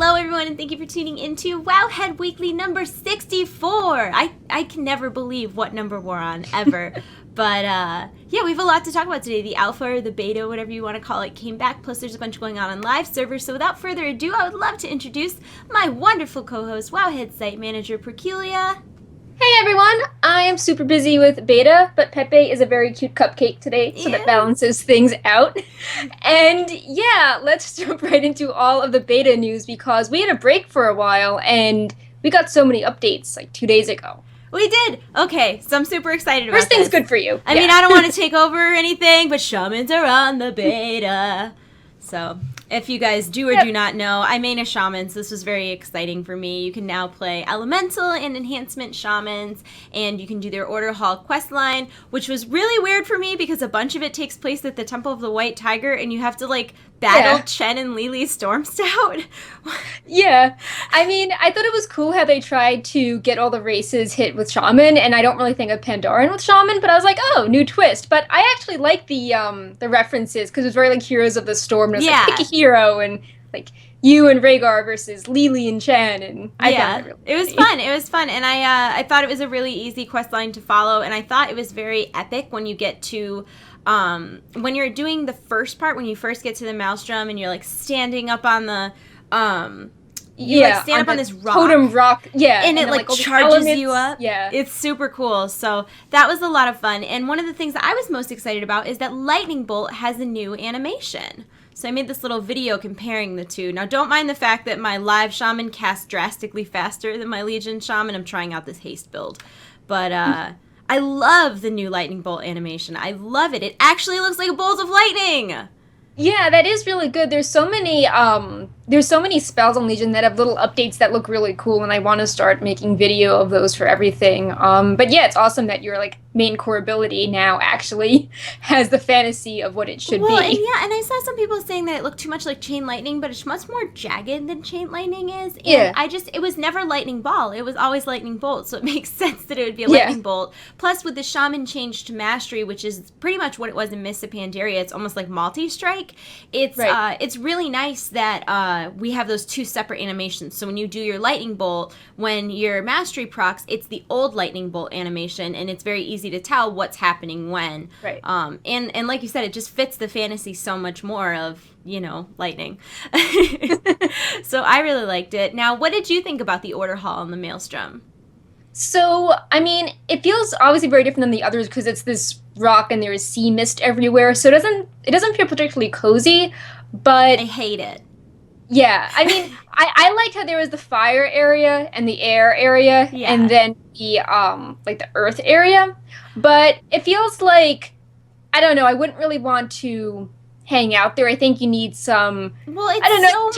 Hello everyone, and thank you for tuning into Wowhead Weekly number 64. I can never believe what number we're on, ever. But yeah, we have a lot to talk about today. The alpha or the beta, whatever you want to call it, came back, plus there's a bunch going on live servers. So without further ado, I would love to introduce my wonderful co-host, Wowhead Site Manager, Perculia. Hey everyone, I am super busy with beta, but Pepe is a very cute cupcake today, so that balances things out. And yeah, let's jump right into all of the beta news because we had a break for a while and we got so many updates like 2 days ago. We did! Okay, so I'm super excited about this. First thing's good for you. I mean, I don't want to take over or anything, but Shamans are on the beta. So, if you guys do or do not know, I main a Shaman, so this was very exciting for me. You can now play Elemental and Enhancement Shamans, and you can do their Order Hall quest line, which was really weird for me because a bunch of it takes place at the Temple of the White Tiger, and you have to, like, battle Chen and Lily Stormstout. Yeah. I mean, I thought it was cool how they tried to get all the races hit with Shaman, and I don't really think of Pandaren with Shaman, but I was like, oh, new twist. But I actually like the references, because it was very like Heroes of the Storm, and it was like, pick a hero, and like you and Rhaegar versus Lily and Chen, and I found it really it was fun. It was fun, and I thought it was a really easy quest line to follow, and I thought it was very epic when you get to when you're doing the first part, when you first get to the Maelstrom and you're like standing up on the like stand up on this rock, totem rock, and it like charges you up. Yeah, it's super cool. So that was a lot of fun. And one of the things that I was most excited about is that Lightning Bolt has a new animation. So I made this little video comparing the two. Now, don't mind the fact that my live Shaman casts drastically faster than my Legion Shaman. I'm trying out this haste build, but I love the new Lightning Bolt animation. I love it. It actually looks like a bolt of lightning. Yeah, that is really good. There's so many spells on Legion that have little updates that look really cool, and I want to start making video of those for everything. But yeah, it's awesome that your like main core ability now actually has the fantasy of what it should be. And and I saw some people saying that it looked too much like Chain Lightning, but it's much more jagged than Chain Lightning is. And it was never Lightning Ball. It was always Lightning Bolt, so it makes sense that it would be a Lightning Bolt. Plus, with the Shaman change to Mastery, which is pretty much what it was in Mists of Pandaria, it's almost like multi-strike. It's really nice that we have those two separate animations. So when you do your Lightning Bolt, when your Mastery procs, it's the old Lightning Bolt animation, and it's very easy to tell what's happening when. Right. And like you said, it just fits the fantasy so much more of, you know, lightning. So I really liked it. Now, what did you think about the Order Hall and the Maelstrom? So, I mean, it feels obviously very different than the others because it's this rock and there is sea mist everywhere, so it doesn't feel particularly cozy, but I hate it. Yeah, I mean, I liked how there was the fire area and the air area, and then the like the earth area, but it feels like, I don't know, I wouldn't really want to hang out there. I think you need some, technical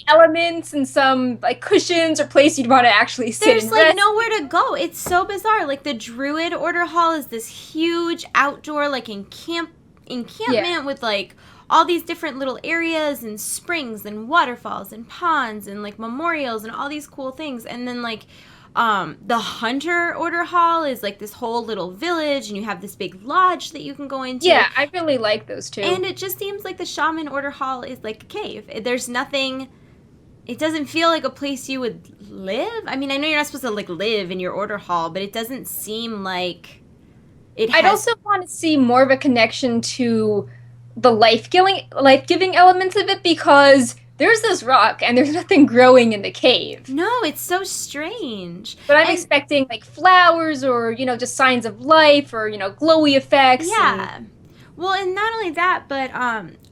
elements and some like cushions or place you'd want to actually sit. There's like nowhere to go. It's so bizarre. Like the Druid Order Hall is this huge outdoor like encampment with like all these different little areas and springs and waterfalls and ponds and like memorials and all these cool things. And then like the Hunter Order Hall is like this whole little village, and you have this big lodge that you can go into. Yeah, I really like those too. And it just seems like the Shaman Order Hall is like a cave. There's nothing. It doesn't feel like a place you would live. I mean, I know you're not supposed to like live in your Order Hall, but it doesn't seem like it has... I'd also want to see more of a connection to the life-giving elements of it, because there's this rock and there's nothing growing in the cave. No, it's so strange. But I'm expecting like flowers or, you know, just signs of life or, you know, glowy effects. Yeah. Well, and not only that, but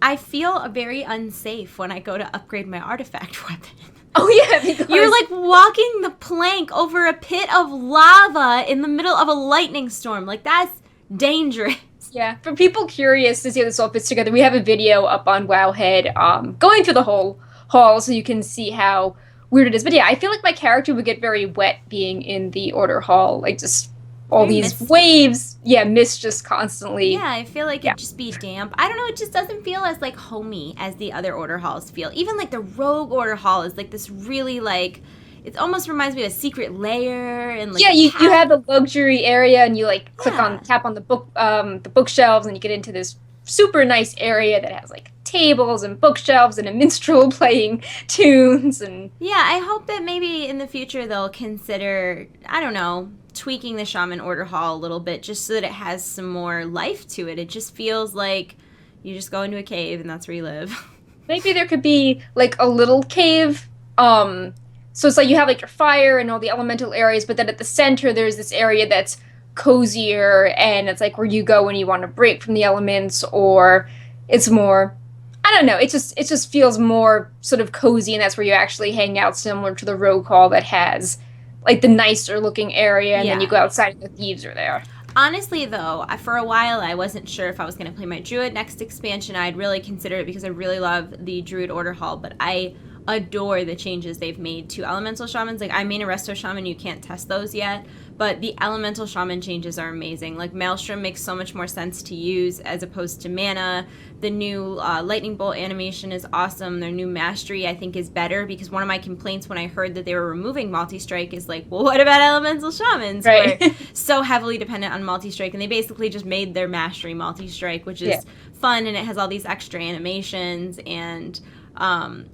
I feel very unsafe when I go to upgrade my artifact weapon. Oh, yeah, because you're like walking the plank over a pit of lava in the middle of a lightning storm. Like, that's dangerous. Yeah, for people curious to see how this all fits together, we have a video up on Wowhead going through the whole hall so you can see how weird it is. But yeah, I feel like my character would get very wet being in the Order Hall, like just all these waves. Yeah, mist just constantly. Yeah, I feel like it'd just be damp. I don't know, it just doesn't feel as like homey as the other Order Halls feel. Even like the Rogue Order Hall is like this really like... It almost reminds me of a secret lair and like you have the luxury area and you like tap on the bookshelves and you get into this super nice area that has like tables and bookshelves and a minstrel playing tunes and... Yeah, I hope that maybe in the future they'll consider, I don't know, tweaking the Shaman order hall a little bit just so that it has some more life to it. It just feels like you just go into a cave and that's where you live. Maybe there could be, like, a little cave. So it's like you have, like, your fire and all the elemental areas, but then at the center there's this area that's cozier, and it's like where you go when you want to break from the elements, or it's more... I don't know, it just feels more sort of cozy, and that's where you actually hang out, similar to the rogue hall that has, like, the nicer looking area, and then you go outside and the thieves are there. Honestly, though, for a while I wasn't sure if I was going to play my Druid next expansion. I'd really consider it because I really love the Druid Order Hall, but I adore the changes they've made to Elemental Shamans. Like, I main a Resto Shaman, you can't test those yet, but the Elemental Shaman changes are amazing. Like, Maelstrom makes so much more sense to use as opposed to mana. The new Lightning Bolt animation is awesome. Their new Mastery, I think, is better, because one of my complaints when I heard that they were removing Multi-Strike is like, well, what about Elemental Shamans? Right. We're so heavily dependent on Multi-Strike, and they basically just made their Mastery Multi-Strike, which is fun, and it has all these extra animations, and...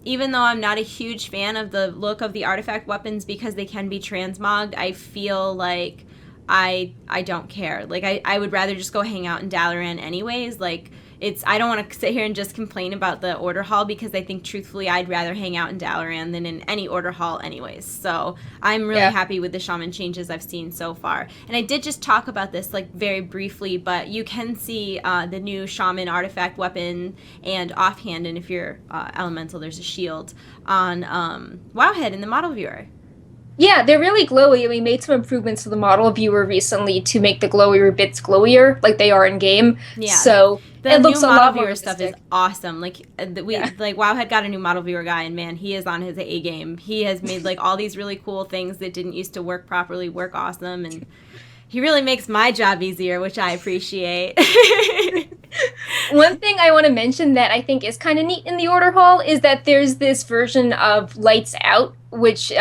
even though I'm not a huge fan of the look of the artifact weapons because they can be transmogged, I feel like I don't care. Like, I would rather just go hang out in Dalaran anyways. Like, I don't want to sit here and just complain about the order hall, because I think truthfully I'd rather hang out in Dalaran than in any order hall anyways. So I'm really happy with the Shaman changes I've seen so far. And I did just talk about this like very briefly, but you can see the new Shaman artifact weapon and offhand, and if you're elemental, there's a shield on Wowhead in the model viewer. Yeah, they're really glowy, and we made some improvements to the model viewer recently to make the glowier bits glowier, like they are in game. Yeah. So it looks a lot more stuff is awesome. Like like Wowhead got a new model viewer guy, and man, he is on his A game. He has made like all these really cool things that didn't used to work properly work awesome, and he really makes my job easier, which I appreciate. One thing I want to mention that I think is kind of neat in the order hall is that there's this version of Lights Out, which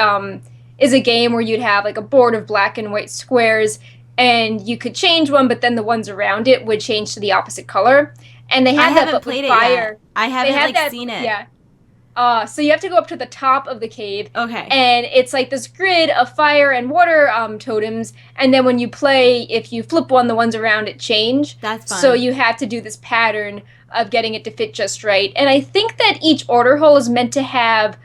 is a game where you'd have like a board of black and white squares, and you could change one, but then the ones around it would change to the opposite color. And they had that, but with fire. I haven't seen it. Yeah. So you have to go up to the top of the cave. Okay. And it's like this grid of fire and water totems, and then when you play, if you flip one, the ones around it change. That's fun. So you have to do this pattern of getting it to fit just right. And I think that each order hole is meant to have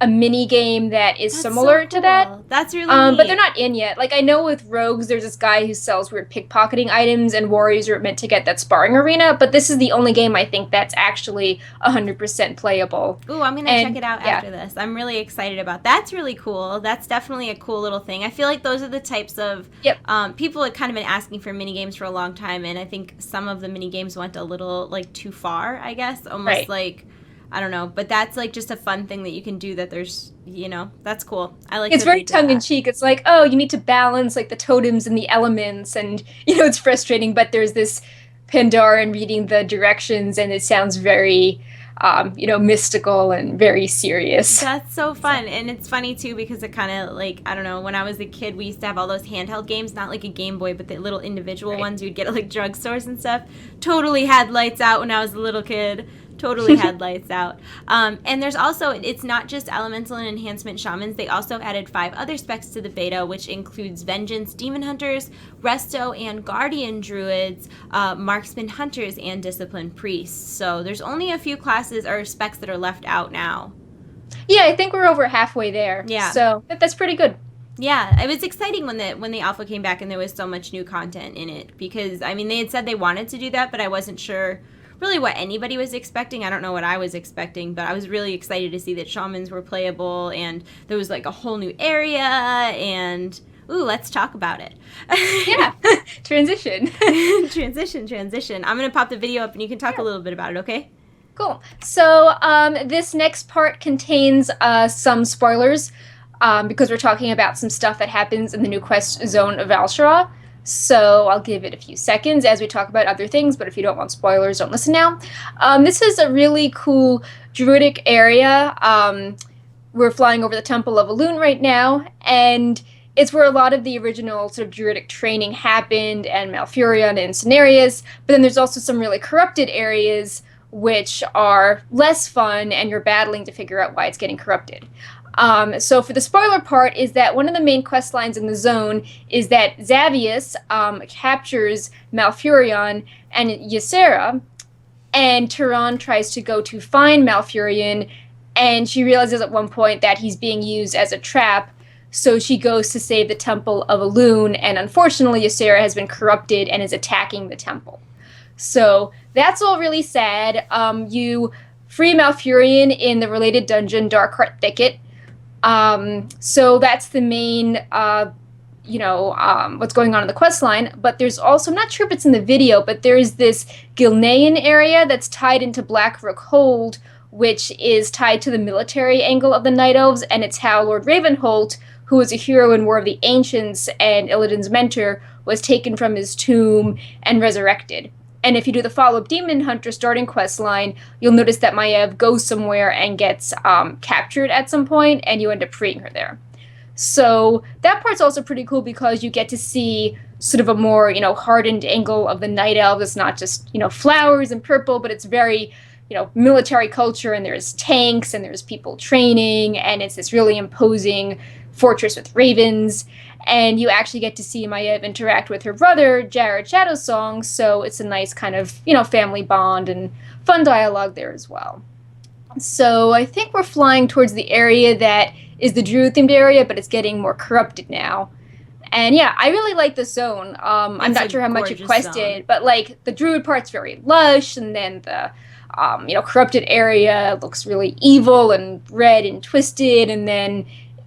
a mini game that is similar to that. That's really neat. But they're not in yet. Like, I know with rogues, there's this guy who sells weird pickpocketing items, and warriors are meant to get that sparring arena, but this is the only game I think that's actually 100% playable. Ooh, I'm gonna check it out after this. I'm really excited about that. That's really cool. That's definitely a cool little thing. I feel like those are the types of people have kind of been asking for mini games for a long time, and I think some of the mini games went a little like too far, I guess. Almost like, I don't know, but that's like just a fun thing that you can do, that there's, that's cool. I like it's very tongue-in-cheek. It's like, oh, you need to balance like the totems and the elements, and it's frustrating, but there's this Pandaren reading the directions, and it sounds very mystical and very serious. That's so fun. And it's funny too, because it kind of like, I don't know, when I was a kid, we used to have all those handheld games, not like a Game Boy, but the little individual ones you'd get at like drugstores and stuff. Totally had Lights Out when I was a little kid. Totally had Lights Out. And there's also, it's not just Elemental and Enhancement Shamans. They also added 5 other specs to the beta, which includes Vengeance Demon Hunters, Resto and Guardian Druids, Marksman Hunters, and Discipline Priests. So there's only a few classes or specs that are left out now. Yeah, I think we're over halfway there. Yeah. So that's pretty good. Yeah, it was exciting when the alpha came back and there was so much new content in it, because, I mean, they had said they wanted to do that, but I wasn't sure really what anybody was expecting. I don't know what I was expecting, but I was really excited to see that Shamans were playable, and there was like a whole new area, and ooh, let's talk about it. Yeah, transition. Transition. I'm going to pop the video up and you can talk a little bit about it, okay? Cool. So this next part contains some spoilers, because we're talking about some stuff that happens in the new quest zone of Val'shara. So I'll give it a few seconds as we talk about other things, but if you don't want spoilers, don't listen now. This is a really cool druidic area. We're flying over the Temple of Elune right now, and it's where a lot of the original sort of druidic training happened, and Malfurion and Cenarius, but then there's also some really corrupted areas which are less fun, and you're battling to figure out why it's getting corrupted. So for the spoiler part is that one of the main quest lines in the zone is that Xavius captures Malfurion and Ysera, and Turan tries to go to find Malfurion, and she realizes at one point that he's being used as a trap, so she goes to save the Temple of Elune, and unfortunately Ysera has been corrupted and is attacking the temple. So that's all really sad. You free Malfurion in the related dungeon, Darkheart Thicket. So that's the main, what's going on in the quest line. But there's also, I'm not sure if it's in the video, but there is this Gilnean area that's tied into Blackrook Hold, which is tied to the military angle of the Night Elves, and it's how Lord Ravenholt, who was a hero in War of the Ancients and Illidan's mentor, was taken from his tomb and resurrected. And if you do the follow-up Demon Hunter starting quest line, you'll notice that Maiev goes somewhere and gets captured at some point, and you end up freeing her there. So that part's also pretty cool because you get to see sort of a more, hardened angle of the Night Elves. It's not just, flowers and purple, but it's very, military culture, and there's tanks, and there's people training, and it's this really imposing fortress with ravens. And you actually get to see Maiev interact with her brother, Jared Shadowsong, so it's a nice kind of, family bond and fun dialogue there as well. So I think we're flying towards the area that is the Druid-themed area, but it's getting more corrupted now. And yeah, I really like the zone. I'm not sure how much you quested, but the Druid part's very lush, and then the corrupted area looks really evil and red and twisted, and then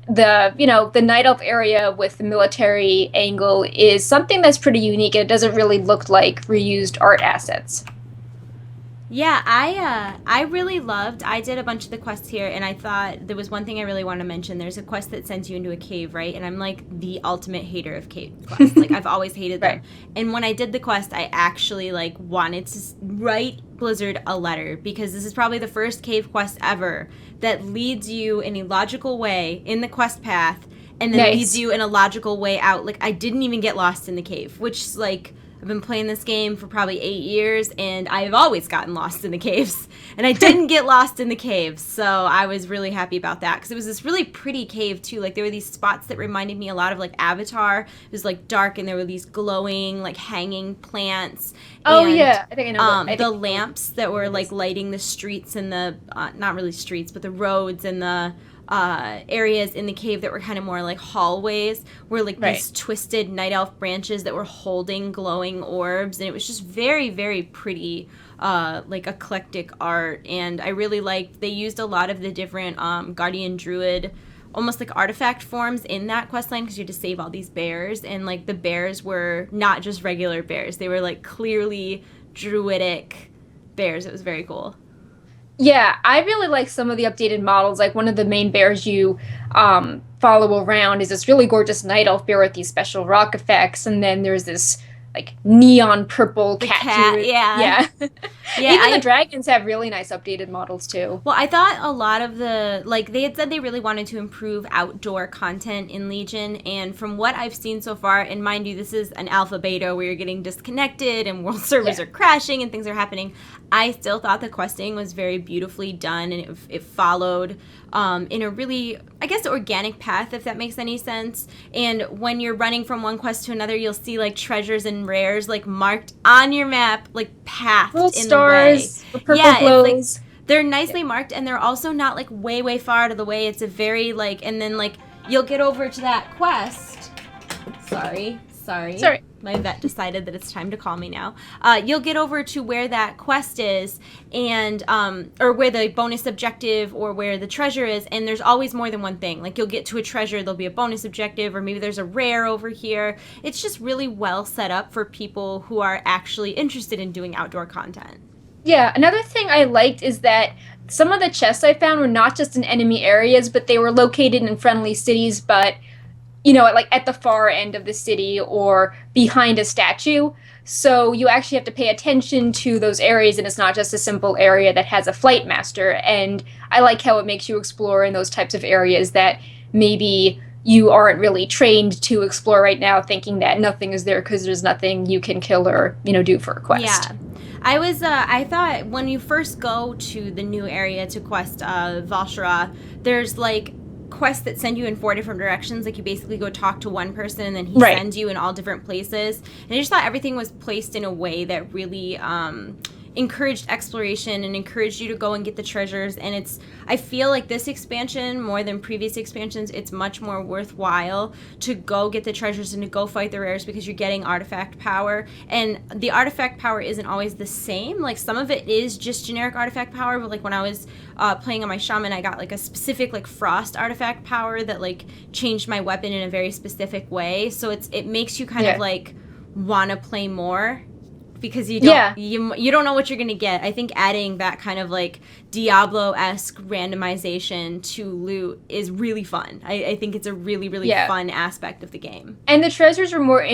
the Night Elf area with the military angle is something that's pretty unique, and it doesn't really look like reused art assets. Yeah, I really loved, I did a bunch of the quests here, and I thought there was one thing I really want to mention. There's a quest that sends you into a cave, right? And I'm the ultimate hater of cave quests. I've always hated them. Right. And when I did the quest, I actually wanted to write Blizzard a letter, because this is probably the first cave quest ever that leads you in a logical way in the quest path, and then leads you in a logical way out. I didn't even get lost in the cave, which I've been playing this game for probably 8 years, and I've always gotten lost in the caves. And I didn't get lost in the caves, so I was really happy about that. Because it was this really pretty cave, too. There were these spots that reminded me a lot of, Avatar. It was, dark, and there were these glowing, hanging plants. Oh, and, yeah. I think I know. The lamps that were, lighting the streets and the, not really streets, but the roads and the areas in the cave that were kind of more hallways were these twisted Night Elf branches that were holding glowing orbs, and it was just very, very pretty, eclectic art. And I really liked, they used a lot of the different Guardian Druid, almost artifact forms in that questline, because you had to save all these bears, and the bears were not just regular bears, they were clearly druidic bears. It was very cool. Yeah, I really like some of the updated models. One of the main bears you follow around is this really gorgeous Night Elf bear with these special rock effects, and then there's this neon purple cat. Yeah. Even the dragons have really nice updated models too. Well, I thought a lot of the they had said they really wanted to improve outdoor content in Legion, and from what I've seen so far, and mind you, this is an alpha beta where you're getting disconnected and world servers are crashing and things are happening. I still thought the questing was very beautifully done, and it followed in a really, I guess, organic path, if that makes any sense. And when you're running from one quest to another, you'll see treasures and rares marked on your map, pathed little in stars, the way. Purple glows. They're nicely marked, and they're also not way far out of the way. It's a very and then you'll get over to that quest. Sorry. My vet decided that it's time to call me now. You'll get over to where that quest is, and or where the bonus objective or where the treasure is, and there's always more than one thing. You'll get to a treasure, there'll be a bonus objective, or maybe there's a rare over here. It's just really well set up for people who are actually interested in doing outdoor content. Yeah, another thing I liked is that some of the chests I found were not just in enemy areas, but they were located in friendly cities, but at the far end of the city or behind a statue. So you actually have to pay attention to those areas, and it's not just a simple area that has a flight master. And I like how it makes you explore in those types of areas that maybe you aren't really trained to explore right now, thinking that nothing is there because there's nothing you can kill or, do for a quest. Yeah. I thought when you first go to the new area to quest Valshara, there's like quests that send you in 4 different directions. Like you basically go talk to one person and then he sends you in all different places. And I just thought everything was placed in a way that really encouraged exploration and encouraged you to go and get the treasures. And I feel like this expansion, more than previous expansions, it's much more worthwhile to go get the treasures and to go fight the rares because you're getting artifact power. And the artifact power isn't always the same. Like some of it is just generic artifact power, but like when I was playing on my Shaman, I got like a specific like frost artifact power that like changed my weapon in a very specific way. So it makes you kind of like want to play more, because you don't know what you're gonna get. I think adding that kind of like Diablo-esque randomization to loot is really fun. I think it's a really fun aspect of the game. And the treasures were more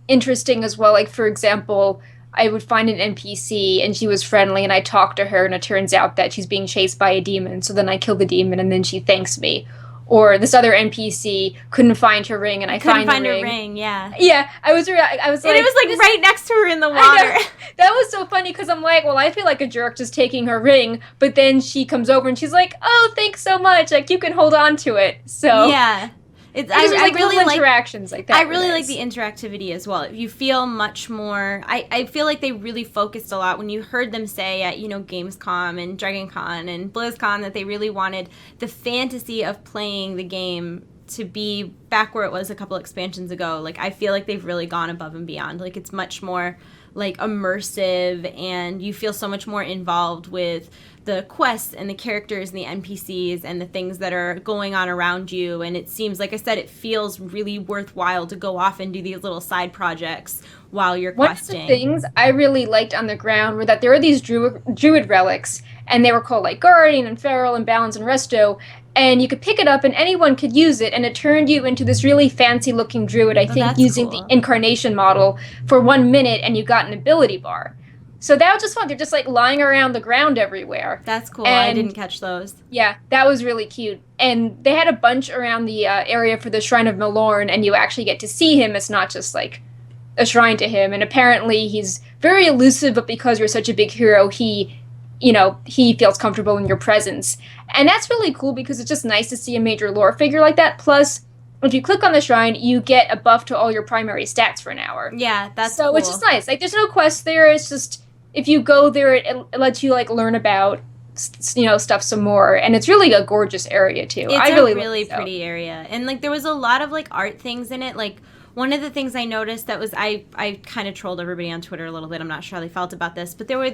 interesting as well. Like for example, I would find an NPC and she was friendly and I talked to her and it turns out that she's being chased by a demon. So then I kill the demon and then she thanks me. Or this other NPC couldn't find her ring, and I find her ring. Yeah. Yeah, I was like, and it was like right next to her in the water. That was so funny because I'm like, well, I feel like a jerk just taking her ring, but then she comes over and she's like, oh, thanks so much, like you can hold on to it. So yeah. I really like interactions like that. I really like the interactivity as well. You feel much more. I feel like they really focused a lot when you heard them say at Gamescom and DragonCon and BlizzCon that they really wanted the fantasy of playing the game to be back where it was a couple expansions ago. Like I feel like they've really gone above and beyond. Like it's much more like immersive and you feel so much more involved with the quests and the characters and the NPCs and the things that are going on around you. And it seems, like I said, it feels really worthwhile to go off and do these little side projects while you're questing. One of the things I really liked on the ground were that there were these druid relics, and they were called like Guardian and Feral and Balance and Resto, and you could pick it up and anyone could use it, and it turned you into this really fancy looking druid, I think, using the incarnation model for 1 minute, and you got an ability bar. So that was just fun. They're just like lying around the ground everywhere. That's cool. And I didn't catch those. Yeah, that was really cute. And they had a bunch around the area for the Shrine of Malorn, and you actually get to see him. It's not just like a shrine to him. And apparently he's very elusive, but because you're such a big hero, he feels comfortable in your presence. And that's really cool because it's just nice to see a major lore figure like that. Plus, if you click on the shrine, you get a buff to all your primary stats for an hour. Yeah, that's so cool. Which is nice. Like, there's no quest there. It's just, if you go there, it lets you, like, learn about, stuff some more. And it's really a gorgeous area, too. It's a really pretty area. And, like, there was a lot of, like, art things in it. Like, one of the things I noticed that was, I kind of trolled everybody on Twitter a little bit. I'm not sure how they felt about this. But there was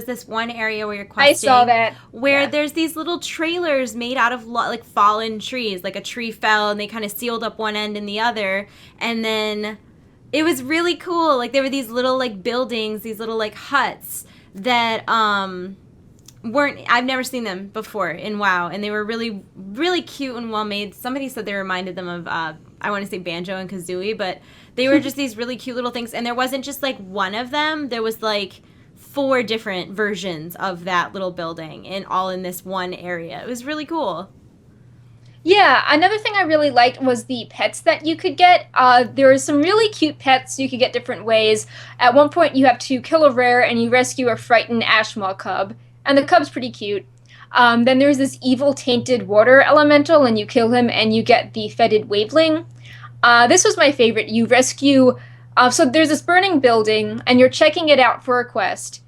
this one area where you're questing. I saw that. Where there's these little trailers made out of, like, fallen trees. Like, a tree fell, and they kind of sealed up one end and the other. And then it was really cool. Like, there were these little, like, buildings, these little, like, huts that I've never seen them before in WoW, and they were really, really cute and well made. Somebody said they reminded them of, I want to say Banjo and Kazooie, but they were just these really cute little things, and there wasn't just, like, one of them. There was, like, 4 different versions of that little building, and all in this one area. It was really cool. Yeah, another thing I really liked was the pets that you could get. There were some really cute pets you could get different ways. At one point, you have to kill a rare, and you rescue a frightened Ashmaw cub. And the cub's pretty cute. Then there's this evil tainted water elemental, and you kill him, and you get the fetid waveling. This was my favorite. You rescue... so there's this burning building, and you're checking it out for a quest.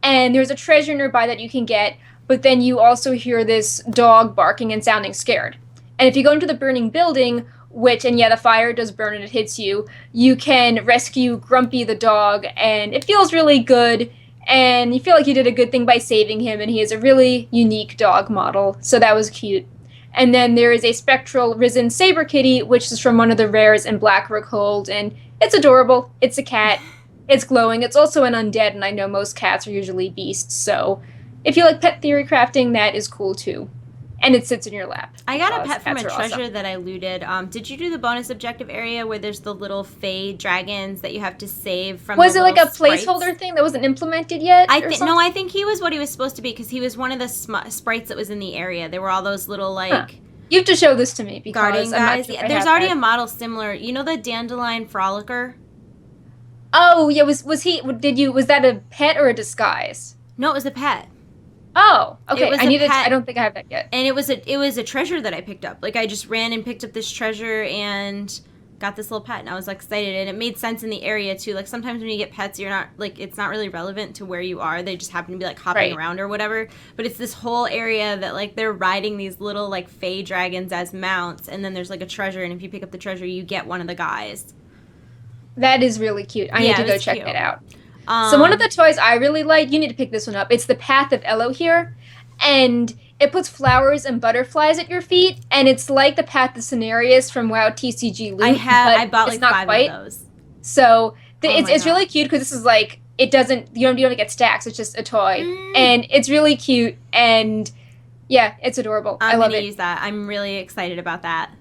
And there's a treasure nearby that you can get, but then you also hear this dog barking and sounding scared. And if you go into the burning building, the fire does burn and it hits you, you can rescue Grumpy the dog, and it feels really good. And you feel like you did a good thing by saving him, and he is a really unique dog model, so that was cute. And then there is a spectral risen saber kitty, which is from one of the rares in Blackrook Hold, and it's adorable. It's a cat. It's glowing. It's also an undead, and I know most cats are usually beasts, so if you like pet theory crafting, that is cool too. And it sits in your lap. I got a pet from a treasure that I looted. Did you do the bonus objective area where there's the little fey dragons that you have to save from? Was it like a placeholder thing that wasn't implemented yet? I think he was what he was supposed to be, because he was one of the sprites that was in the area. There were all those little like. Huh. You have to show this to me because guardian guys. There's already a model similar. You know the dandelion frolicker? Oh, yeah, was that a pet or a disguise? No, it was a pet. Oh, okay. I don't think I have that yet. And it was a treasure that I picked up. Like, I just ran and picked up this treasure and got this little pet, and I was like, excited, and it made sense in the area too. Like, sometimes when you get pets, you're not like, it's not really relevant to where you are. They just happen to be like hopping around or whatever. But it's this whole area that like they're riding these little like fey dragons as mounts, and then there's like a treasure, and if you pick up the treasure, you get one of the guys. That is really cute. I need to go check that out. So one of the toys I really like, you need to pick this one up. It's the Path of Elohir, and it puts flowers and butterflies at your feet, and it's like the Path of Cenarius from WoW TCG Loot. I bought like 5 of those. So it's really cute because this is like, you don't get stacks. It's just a toy, and it's really cute, and yeah, it's adorable. I love it. I'm gonna use that. I'm really excited about that.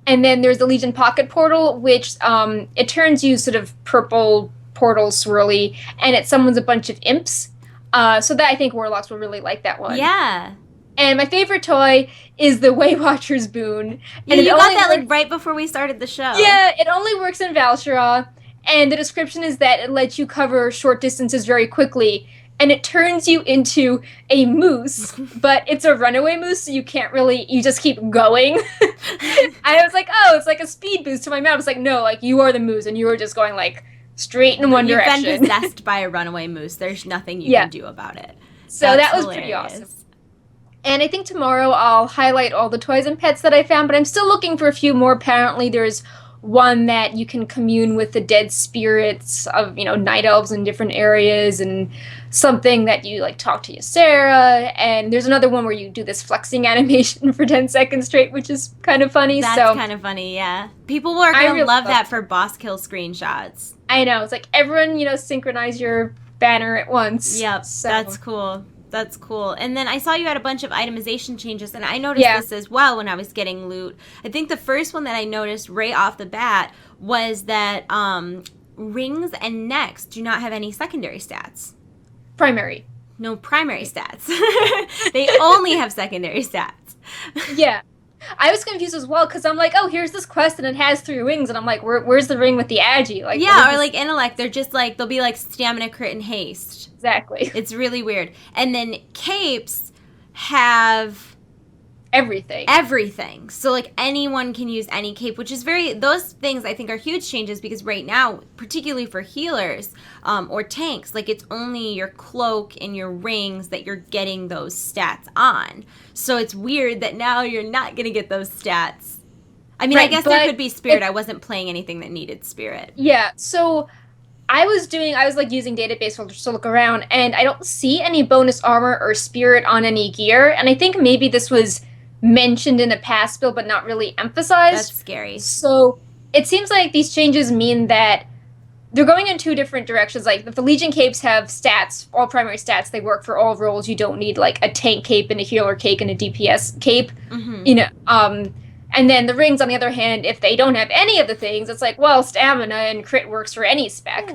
And then there's the Legion Pocket Portal, which it turns you sort of purple portal swirly, and it summons a bunch of imps. So that I think Warlocks will really like that one. Yeah. And my favorite toy is the Waywatcher's Boon. And you got that like right before we started the show. Yeah, it only works in Val'sharah, and the description is that it lets you cover short distances very quickly, and it turns you into a moose, but it's a runaway moose, so you just keep going. I was like, oh, it's like a speed boost to my mouth. It's like, no, like, you are the moose, and you are just going like straight in one direction. You've been possessed by a runaway moose. There's nothing you can do about it. So that was hilarious. Pretty awesome. And I think tomorrow I'll highlight all the toys and pets that I found, but I'm still looking for a few more. Apparently there's one that you can commune with the dead spirits of, night elves in different areas, and something that you like talk to Ysera, and there's another one where you do this flexing animation for 10 seconds straight, which is kind of funny. That's kind of funny, yeah. People are going to love that for boss kill screenshots. I know. It's like, everyone, synchronize your banner at once. Yep, so. That's cool. That's cool. And then I saw you had a bunch of itemization changes, and I noticed this as well when I was getting loot. I think the first one that I noticed right off the bat was that rings and necks do not have any secondary stats. Primary. No primary stats. They only have secondary stats. Yeah. I was confused as well, because I'm like, oh, here's this quest, and it has 3 rings, and I'm like, where's the ring with the agi? Like, yeah, or like intellect, they're just like, they'll be like stamina, crit, and haste. Exactly. It's really weird. And then capes have everything. So like anyone can use any cape, which is those things I think are huge changes, because right now, particularly for healers or tanks, like it's only your cloak and your rings that you're getting those stats on. So it's weird that now you're not going to get those stats. I mean, I guess there could be spirit. I wasn't playing anything that needed spirit. Yeah, so I was like using database filters to look around, and I don't see any bonus armor or spirit on any gear, and I think maybe this was mentioned in a past build but not really emphasized. That's scary. So it seems like these changes mean that they're going in 2 different directions. Like, if the Legion capes have stats, all primary stats, they work for all roles. You don't need like a tank cape and a healer cape and a DPS cape. Mm-hmm. And then the rings, on the other hand, if they don't have any of the things, it's like, well, stamina and crit works for any spec.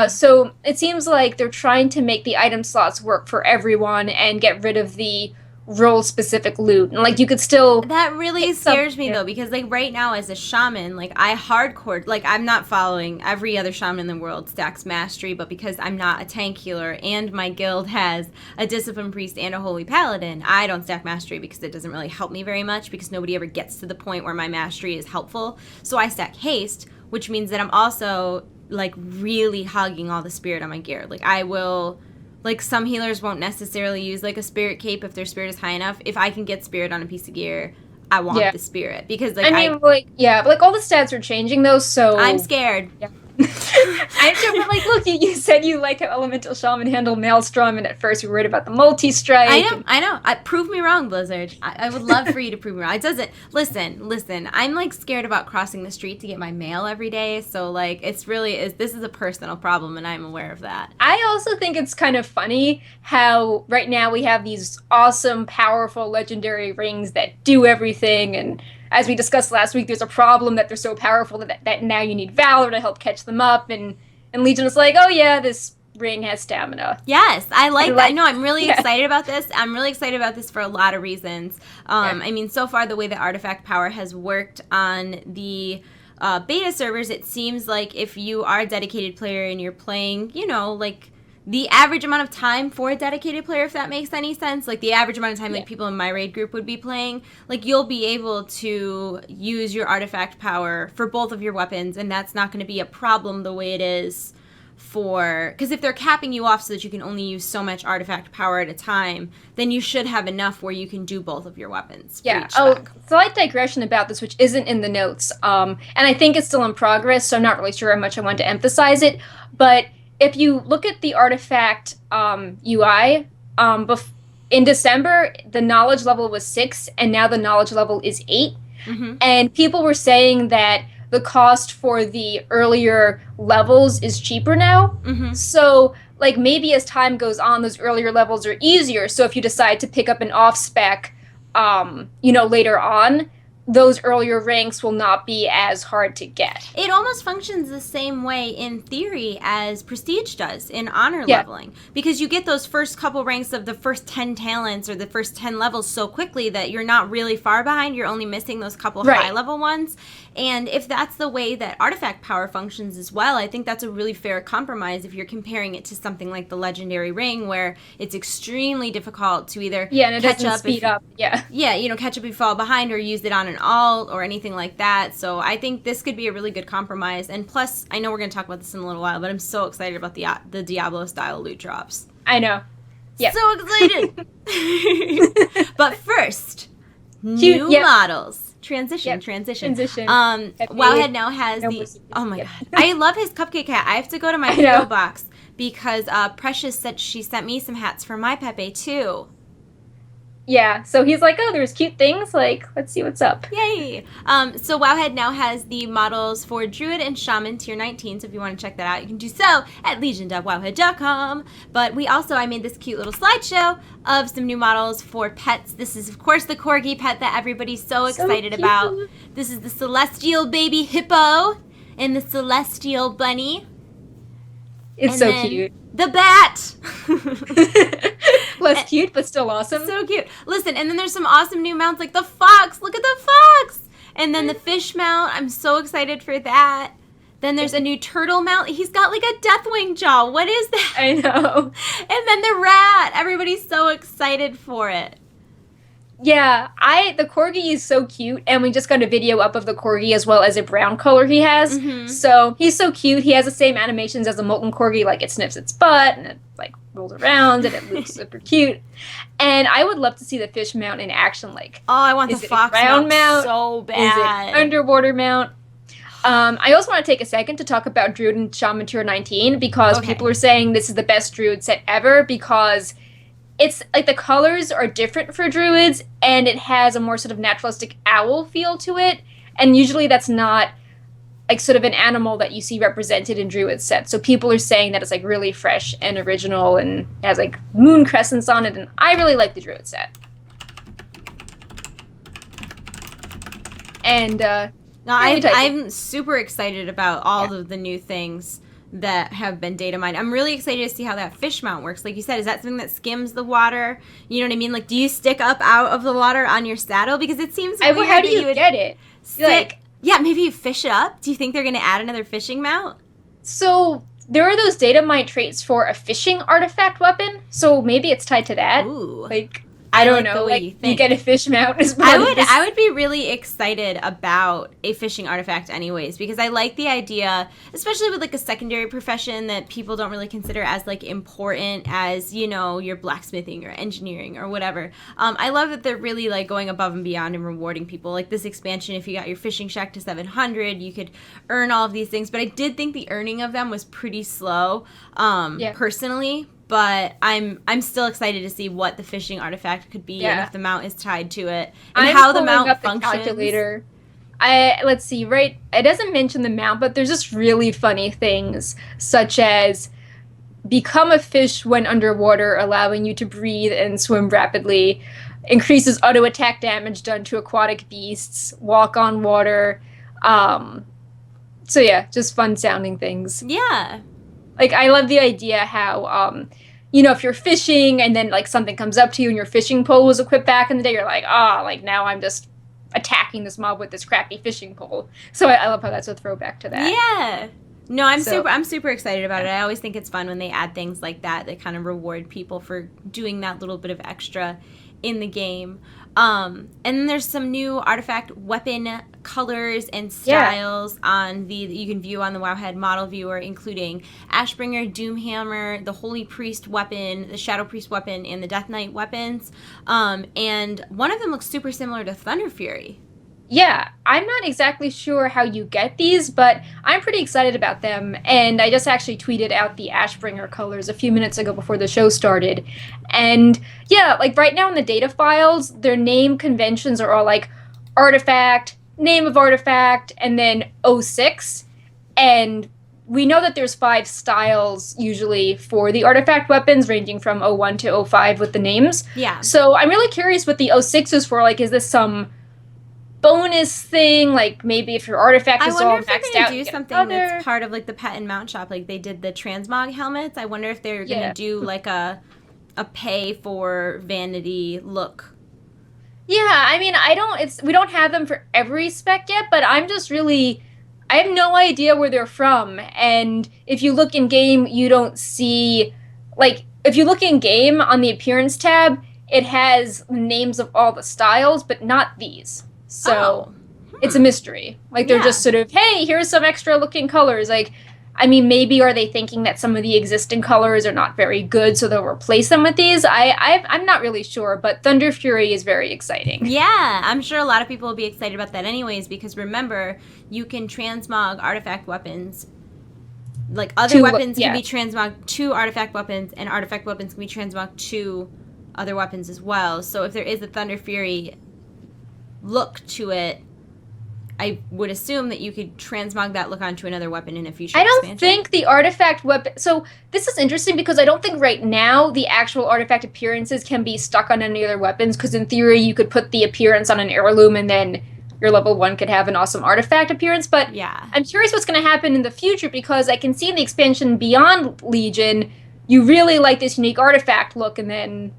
So it seems like they're trying to make the item slots work for everyone and get rid of the role-specific loot. And, like, you could still... That really scares me, though, because, like, right now as a shaman, like, I hardcore... Like, I'm not following every other shaman in the world stacks mastery, but because I'm not a tank healer and my guild has a discipline priest and a holy paladin, I don't stack mastery because it doesn't really help me very much, because nobody ever gets to the point where my mastery is helpful. So I stack haste, which means that I'm also, like, really hogging all the spirit on my gear. Like, I will... Like, some healers won't necessarily use, like, a spirit cape if their spirit is high enough. If I can get spirit on a piece of gear, I want the spirit. Because, like, but, like, all the stats are changing, though, so... I'm scared. Yeah. I'm sure, but, like, look, you said you like how Elemental Shaman handled Maelstrom, and at first you were worried about the multi-strike. I know. Prove me wrong, Blizzard. I would love for you to prove me wrong. It doesn't... Listen. I'm, like, scared about crossing the street to get my mail every day, so, like, this is a personal problem, and I'm aware of that. I also think it's kind of funny how right now we have these awesome, powerful, legendary rings that do everything, and... As we discussed last week, there's a problem that they're so powerful that now you need Valor to help catch them up, and Legion is like, oh yeah, this ring has stamina. Yes, I like that. I know, I'm really excited about this. I'm really excited about this for a lot of reasons. I mean, so far the way that artifact power has worked on the beta servers, it seems like if you are a dedicated player and you're playing, you know, like the average amount of time for a dedicated player, if that makes any sense, like the average amount of time like people in my raid group would be playing, like you'll be able to use your artifact power for both of your weapons, and that's not going to be a problem the way it is for, because if they're capping you off so that you can only use so much artifact power at a time, then you should have enough where you can do both of your weapons. Yeah. Oh, slight digression about this, which isn't in the notes, and I think it's still in progress, so I'm not really sure how much I want to emphasize it, but if you look at the artifact UI, in December, the knowledge level was 6, and now the knowledge level is 8. Mm-hmm. And people were saying that the cost for the earlier levels is cheaper now. Mm-hmm. So, like, maybe as time goes on, those earlier levels are easier. So if you decide to pick up an off-spec, later on, those earlier ranks will not be as hard to get. It almost functions the same way in theory as Prestige does in honor leveling, because you get those first couple ranks of the first 10 talents or the first 10 levels so quickly that you're not really far behind. You're only missing those couple high level ones. And if that's the way that artifact power functions as well, I think that's a really fair compromise if you're comparing it to something like the Legendary Ring, where it's extremely difficult to either catch up if you fall behind or use it on an alt or anything like that. So I think this could be a really good compromise. And plus, I know we're going to talk about this in a little while, but I'm so excited about the Diablo style loot drops. I know. Yeah. So excited. But first, new models. Transition. Wowhead now has oh my god. I love his cupcake hat. I have to go to my PO box because Precious said she sent me some hats for my Pepe too. Yeah, so he's like, oh, there's cute things, like, let's see what's up. Yay! So Wowhead now has the models for Druid and Shaman tier 19, so if you want to check that out, you can do so at legion.wowhead.com. But I made this cute little slideshow of some new models for pets. This is, of course, the Corgi pet that everybo's so excited about. This is the Celestial Baby Hippo and the Celestial Bunny. It's so cute. The bat! Less cute, but still awesome. So cute. Listen, and then there's some awesome new mounts like the fox. Look at the fox! And then the fish mount. I'm so excited for that. Then there's a new turtle mount. He's got like a Deathwing jaw. What is that? I know. And then the rat. Everybody's so excited for it. Yeah, the Corgi is so cute, and we just got a video up of the Corgi as well as a brown color he has. Mm-hmm. So he's so cute. He has the same animations as a Molten Corgi, like it sniffs its butt, and it like rolls around, and it looks super cute. And I would love to see the fish mount in action. Like, oh, I want the fox mount so bad. Is it underwater mount? I also want to take a second to talk about Druid and Shaman tier 19 because people are saying this is the best Druid set ever because it's like the colors are different for Druids and it has a more sort of naturalistic owl feel to it. And usually that's not like sort of an animal that you see represented in Druid sets. So people are saying that it's like really fresh and original and has like moon crescents on it. And I really like the Druid set. And I'm super excited about all of the new things that have been data mined. I'm really excited to see how that fish mount works. Like you said, is that something that skims the water? You know what I mean? Like, do you stick up out of the water on your saddle? Because it seems weird. How do you get it? Yeah, maybe you fish it up. Do you think they're going to add another fishing mount? So there are those data mine traits for a fishing artifact weapon. So maybe it's tied to that. Ooh. Like, I don't know. Like you get a fish mount as I would be really excited about a fishing artifact anyways, because I like the idea, especially with like a secondary profession that people don't really consider as like important as, you know, your blacksmithing or engineering or whatever. I love that they're really like going above and beyond and rewarding people. Like this expansion, if you got your fishing shack to 700, you could earn all of these things. But I did think the earning of them was pretty slow, personally. But I'm still excited to see what the fishing artifact could be and if the mount is tied to it and how the mount functions. The calculator. Let's see, right? It doesn't mention the mount, but there's just really funny things such as become a fish when underwater, allowing you to breathe and swim rapidly, increases auto attack damage done to aquatic beasts, walk on water. So yeah, just fun sounding things. Yeah. Like, I love the idea how, you know, if you're fishing and then, like, something comes up to you and your fishing pole was equipped back in the day, you're like, like, now I'm just attacking this mob with this crappy fishing pole. So I love how that's a throwback to that. Yeah. No, I'm super excited about it. I always think it's fun when they add things like that kind of reward people for doing that little bit of extra in the game. And then there's some new artifact weapon colors and styles that you can view on the Wowhead model viewer, including Ashbringer, Doomhammer, the Holy Priest weapon, the Shadow Priest weapon, and the Death Knight weapons. And one of them looks super similar to Thunder Fury. Yeah, I'm not exactly sure how you get these, but I'm pretty excited about them. And I just actually tweeted out the Ashbringer colors a few minutes ago before the show started. And yeah, like right now in the data files, their name conventions are all like artifact, name of artifact, and then 06. And we know that there's 5 styles usually for the artifact weapons, ranging from 01 to 05 with the names. Yeah. So I'm really curious what the 06 is for. Like, is this some bonus thing, like maybe if your artifact is all maxed out? I wonder if they're gonna do something that's part of like the pet and mount shop, like they did the Transmog helmets. I wonder if they're gonna do like a pay for vanity look. Yeah, I mean, we don't have them for every spec yet, but I have no idea where they're from. And if you look in game, you don't see, like, if you look in game on the appearance tab, it has names of all the styles, but not these. So it's a mystery. Like, they're just sort of, hey, here's some extra looking colors. Like, I mean, maybe are they thinking that some of the existing colors are not very good, so they'll replace them with these? I'm not really sure, but Thunder Fury is very exciting. Yeah, I'm sure a lot of people will be excited about that anyways, because remember, you can transmog artifact weapons. Like, other weapons can be transmogged to artifact weapons, and artifact weapons can be transmogged to other weapons as well. So if there is a Thunder Fury look to it, I would assume that you could transmog that look onto another weapon in a future expansion. Think the artifact weapon... So this is interesting because I don't think right now the actual artifact appearances can be stuck on any other weapons, because in theory you could put the appearance on an heirloom and then your level 1 could have an awesome artifact appearance. But yeah, I'm curious what's going to happen in the future, because I can see in the expansion Beyond Legion, you really like this unique artifact look, and then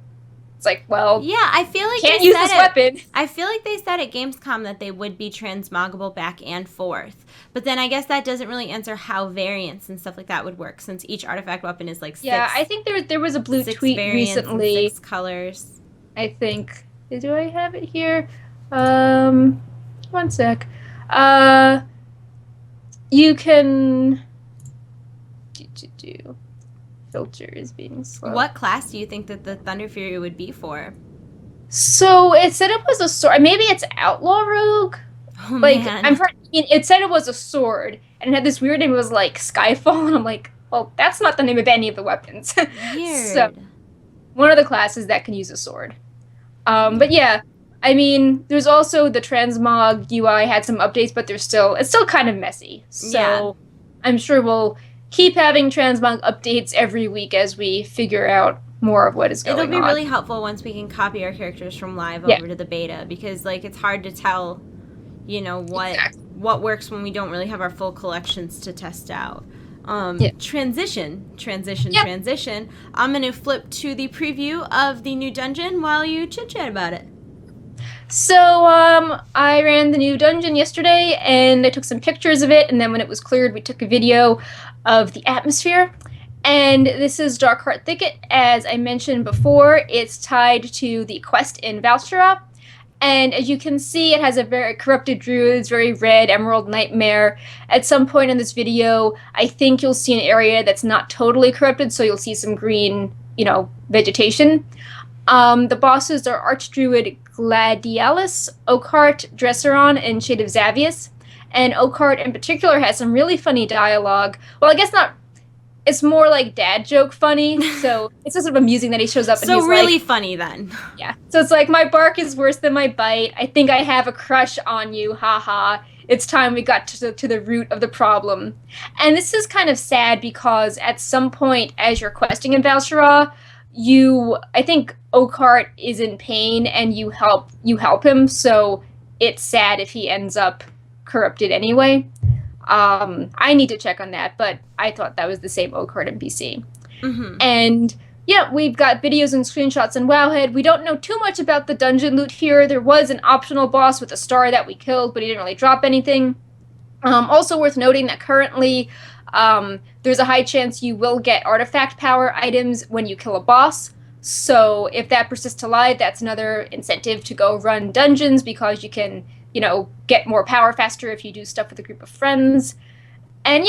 it's like, well, yeah, I feel like can't use this weapon. I feel like they said at Gamescom that they would be transmoggable back and forth. But then I guess that doesn't really answer how variants and stuff like that would work, since each artifact weapon is like 6. Yeah, I think there was a blue tweet recently. 6 colors. I think. Do I have it here? One sec. You can do. Filter is being slow. What class do you think that the Thunder Fury would be for? So it said it was a sword. Maybe it's Outlaw Rogue. Oh, like, man. It said it was a sword, and it had this weird name. It was like Skyfall, and I'm like, well, that's not the name of any of the weapons. Weird. So one of the classes that can use a sword. But yeah, I mean, there's also the Transmog UI had some updates, but it's still kind of messy. So I'm sure we'll keep having Transmog updates every week as we figure out more of what is going on. It'll be really helpful once we can copy our characters from live over to the beta, because like it's hard to tell, you know, what works when we don't really have our full collections to test out. Transition. I'm going to flip to the preview of the new dungeon while you chit-chat about it. So, I ran the new dungeon yesterday, and I took some pictures of it, and then when it was cleared, we took a video of the atmosphere. And this is Darkheart Thicket. As I mentioned before, it's tied to the quest in Valshara. And as you can see, it has a very corrupted druids, very red emerald nightmare. At some point in this video, I think you'll see an area that's not totally corrupted, so you'll see some green, vegetation. The bosses are Archdruid Gladialis, Oakheart, Dresseron, and Shade of Xavius. And Oakheart in particular has some really funny dialogue. Well, I guess not. It's more like dad joke funny, so it's just sort of amusing that he shows up and he's really like, funny then. Yeah. So it's like, my bark is worse than my bite. I think I have a crush on you. Ha. It's time we got to the root of the problem. And this is kind of sad because at some point as you're questing in Valshara, I think Oakheart is in pain and you help him, so it's sad if he ends up corrupted anyway. I need to check on that, but I thought that was the same Oakheart NPC. Mm-hmm. And yeah, we've got videos and screenshots in Wowhead. We don't know too much about the dungeon loot here. There was an optional boss with a star that we killed, but he didn't really drop anything. Also worth noting that currently there's a high chance you will get artifact power items when you kill a boss. So if that persists to live, that's another incentive to go run dungeons because you can, get more power faster if you do stuff with a group of friends. And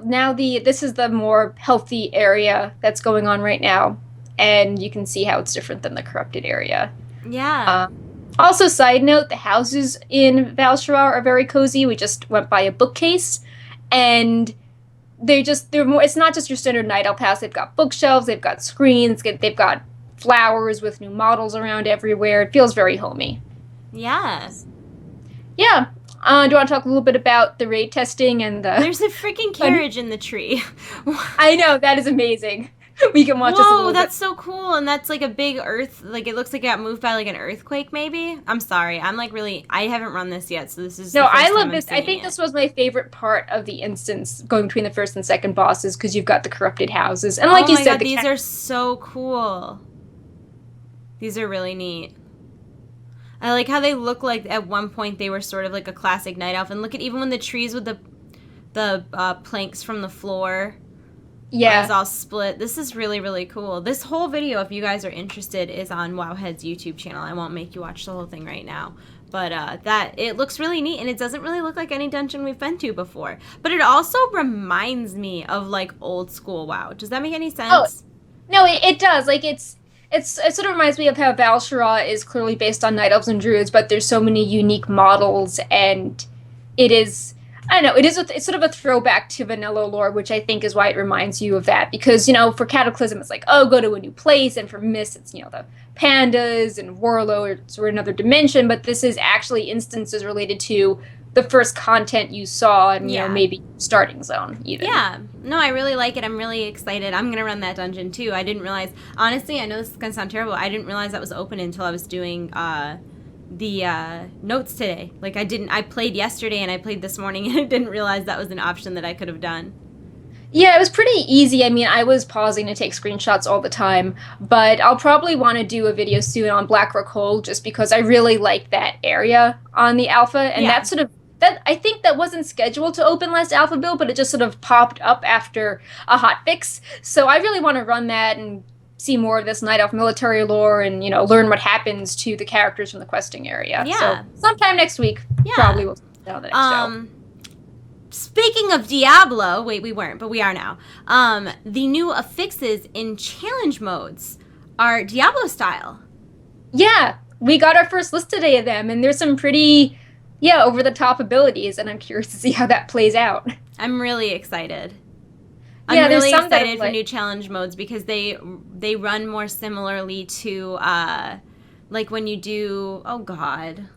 now this is the more healthy area that's going on right now. And you can see how it's different than the corrupted area. Yeah. Also, side note, the houses in Val'sharah are very cozy. We just went by a bookcase, and they're more. It's not just your standard Night Elf house. They've got bookshelves, they've got screens, they've got flowers with new models around everywhere. It feels very homey. Yes. Yeah. Do you want to talk a little bit about the raid testing and the... There's a freaking carriage in the tree. I know, that is amazing. We can watch this a little bit. That's so cool. And that's like a big earth, like it looks like it got moved by like an earthquake maybe. I'm sorry. I'm like really, I haven't run this yet, so this is No, I love this. I think this was my favorite part of the instance going between the first and second bosses because you've got the corrupted houses. And like you said, these are so cool. These are really neat. I like how they look like at one point they were sort of like a classic Night Elf. And look at even when the trees with the planks from the floor. Yeah. It's all split. This is really, really cool. This whole video, if you guys are interested, is on Wowhead's YouTube channel. I won't make you watch the whole thing right now. But it looks really neat, and it doesn't really look like any dungeon we've been to before. But it also reminds me of, like, old school WoW. Does that make any sense? Oh, no, it does. Like, it sort of reminds me of how Val'sharah is clearly based on Night Elves and Druids, but there's so many unique models, and it is... I don't know, it's sort of a throwback to vanilla lore, which I think is why it reminds you of that. Because, for Cataclysm, it's like, oh, go to a new place, and for Mist, it's, the pandas and warlords or another dimension, but this is actually instances related to the first content you saw and, maybe starting zone, even. Yeah. No, I really like it. I'm really excited. I'm going to run that dungeon, too. I didn't realize, honestly, I know this is going to sound terrible, I didn't realize that was open until I was doing, the notes today. Like I played yesterday and I played this morning and I didn't realize that was an option that I could have done. Yeah, it was pretty easy. I mean, I was pausing to take screenshots all the time, but I'll probably want to do a video soon on Blackrock Hole just because I really like that area on the alpha, and I think that wasn't scheduled to open last alpha build, but it just sort of popped up after a hotfix. So I really want to run that and see more of this Night Elf military lore and, learn what happens to the characters from the questing area. Yeah. So sometime next week, probably we'll down the next show. Speaking of Diablo, wait, we weren't, but we are now. The new affixes in challenge modes are Diablo style. Yeah, we got our first list today of them, and there's some pretty, over-the-top abilities, and I'm curious to see how that plays out. I'm really excited. I'm really excited for new challenge modes because they run more similarly to like when you do, oh god,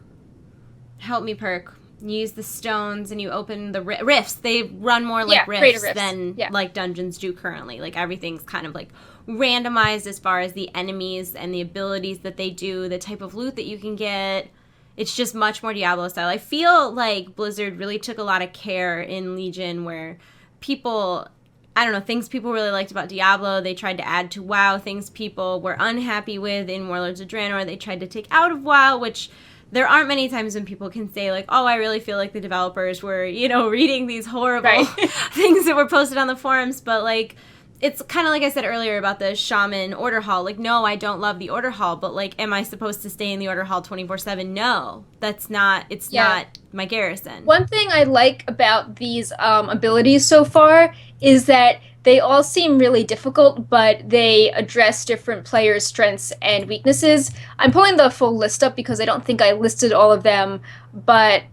help me Perk. You use the stones and you open the rifts. They run more like rifts than like dungeons do currently. Like everything's kind of like randomized as far as the enemies and the abilities that they do, the type of loot that you can get. It's just much more Diablo style. I feel like Blizzard really took a lot of care in Legion where people... I don't know, things people really liked about Diablo, they tried to add to WoW. Things people were unhappy with in Warlords of Draenor, they tried to take out of WoW, which there aren't many times when people can say, like, oh, I really feel like the developers were, reading these horrible things that were posted on the forums. But, like, it's kind of like I said earlier about the Shaman Order Hall. Like, no, I don't love the Order Hall, but, like, am I supposed to stay in the Order Hall 24/7? No, that's not, not my garrison. One thing I like about these abilities so far is that they all seem really difficult, but they address different players' strengths and weaknesses. I'm pulling the full list up because I don't think I listed all of them, but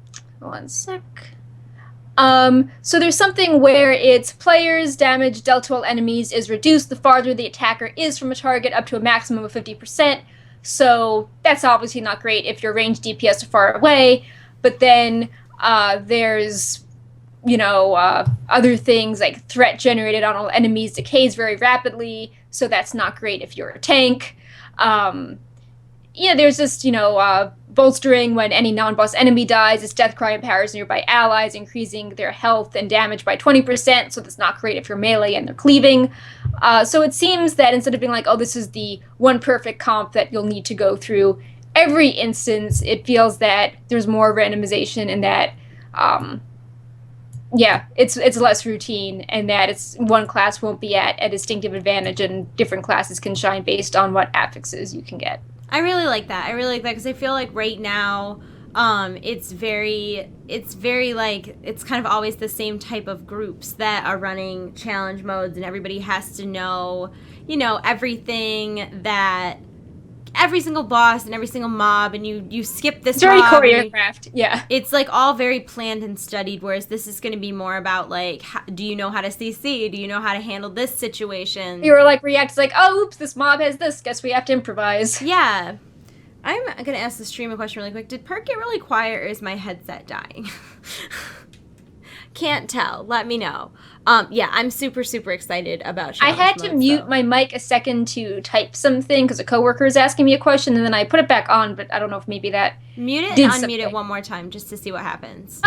one sec. So there's something where it's players' damage dealt to all enemies is reduced the farther the attacker is from a target up to a maximum of 50%. So that's obviously not great if your ranged DPS are far away, but then there's... other things like threat generated on all enemies decays very rapidly, so that's not great if you're a tank. There's just, bolstering when any non-boss enemy dies. Its death cry empowers nearby allies, increasing their health and damage by 20%, so that's not great if you're melee and they're cleaving. So it seems that instead of being like, oh, this is the one perfect comp that you'll need to go through every instance, it feels that there's more randomization and that, it's less routine, and that it's one class won't be at a distinctive advantage, and different classes can shine based on what affixes you can get. I really like that. Because I feel like right now, it's very like, it's kind of always the same type of groups that are running challenge modes, and everybody has to know, everything that every single boss and every single mob, and you skip this. It's very choreographed. Yeah, it's like all very planned and studied, whereas this is going to be more about like, do you know how to CC? Do you know how to handle this situation? You were like reacts like, oh, oops, this mob has this, guess we have to improvise. Yeah. I'm going to ask the stream a question really quick. Did Perk get really quiet, or is my headset dying? Can't tell. Let me know. I'm super, super excited about challenge I had to mute my mic a second to type something because a coworker is asking me a question, and then I put it back on, but I don't know if maybe that Mute it and unmute it one more time just to see what happens.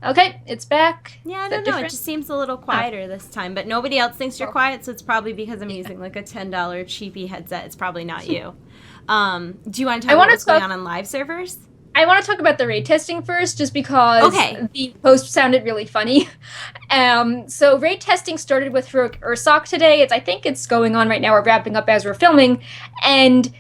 Okay, it's back. Yeah, I don't know. It just seems a little quieter this time, but nobody else thinks you're quiet, so it's probably because I'm using like a $10 cheapy headset. It's probably not you. Do you want to talk about what's going on live servers? I want to talk about the raid testing first, just because the post sounded really funny. So raid testing started with Heroic Ursoc today. I think it's going on right now. We're wrapping up as we're filming, and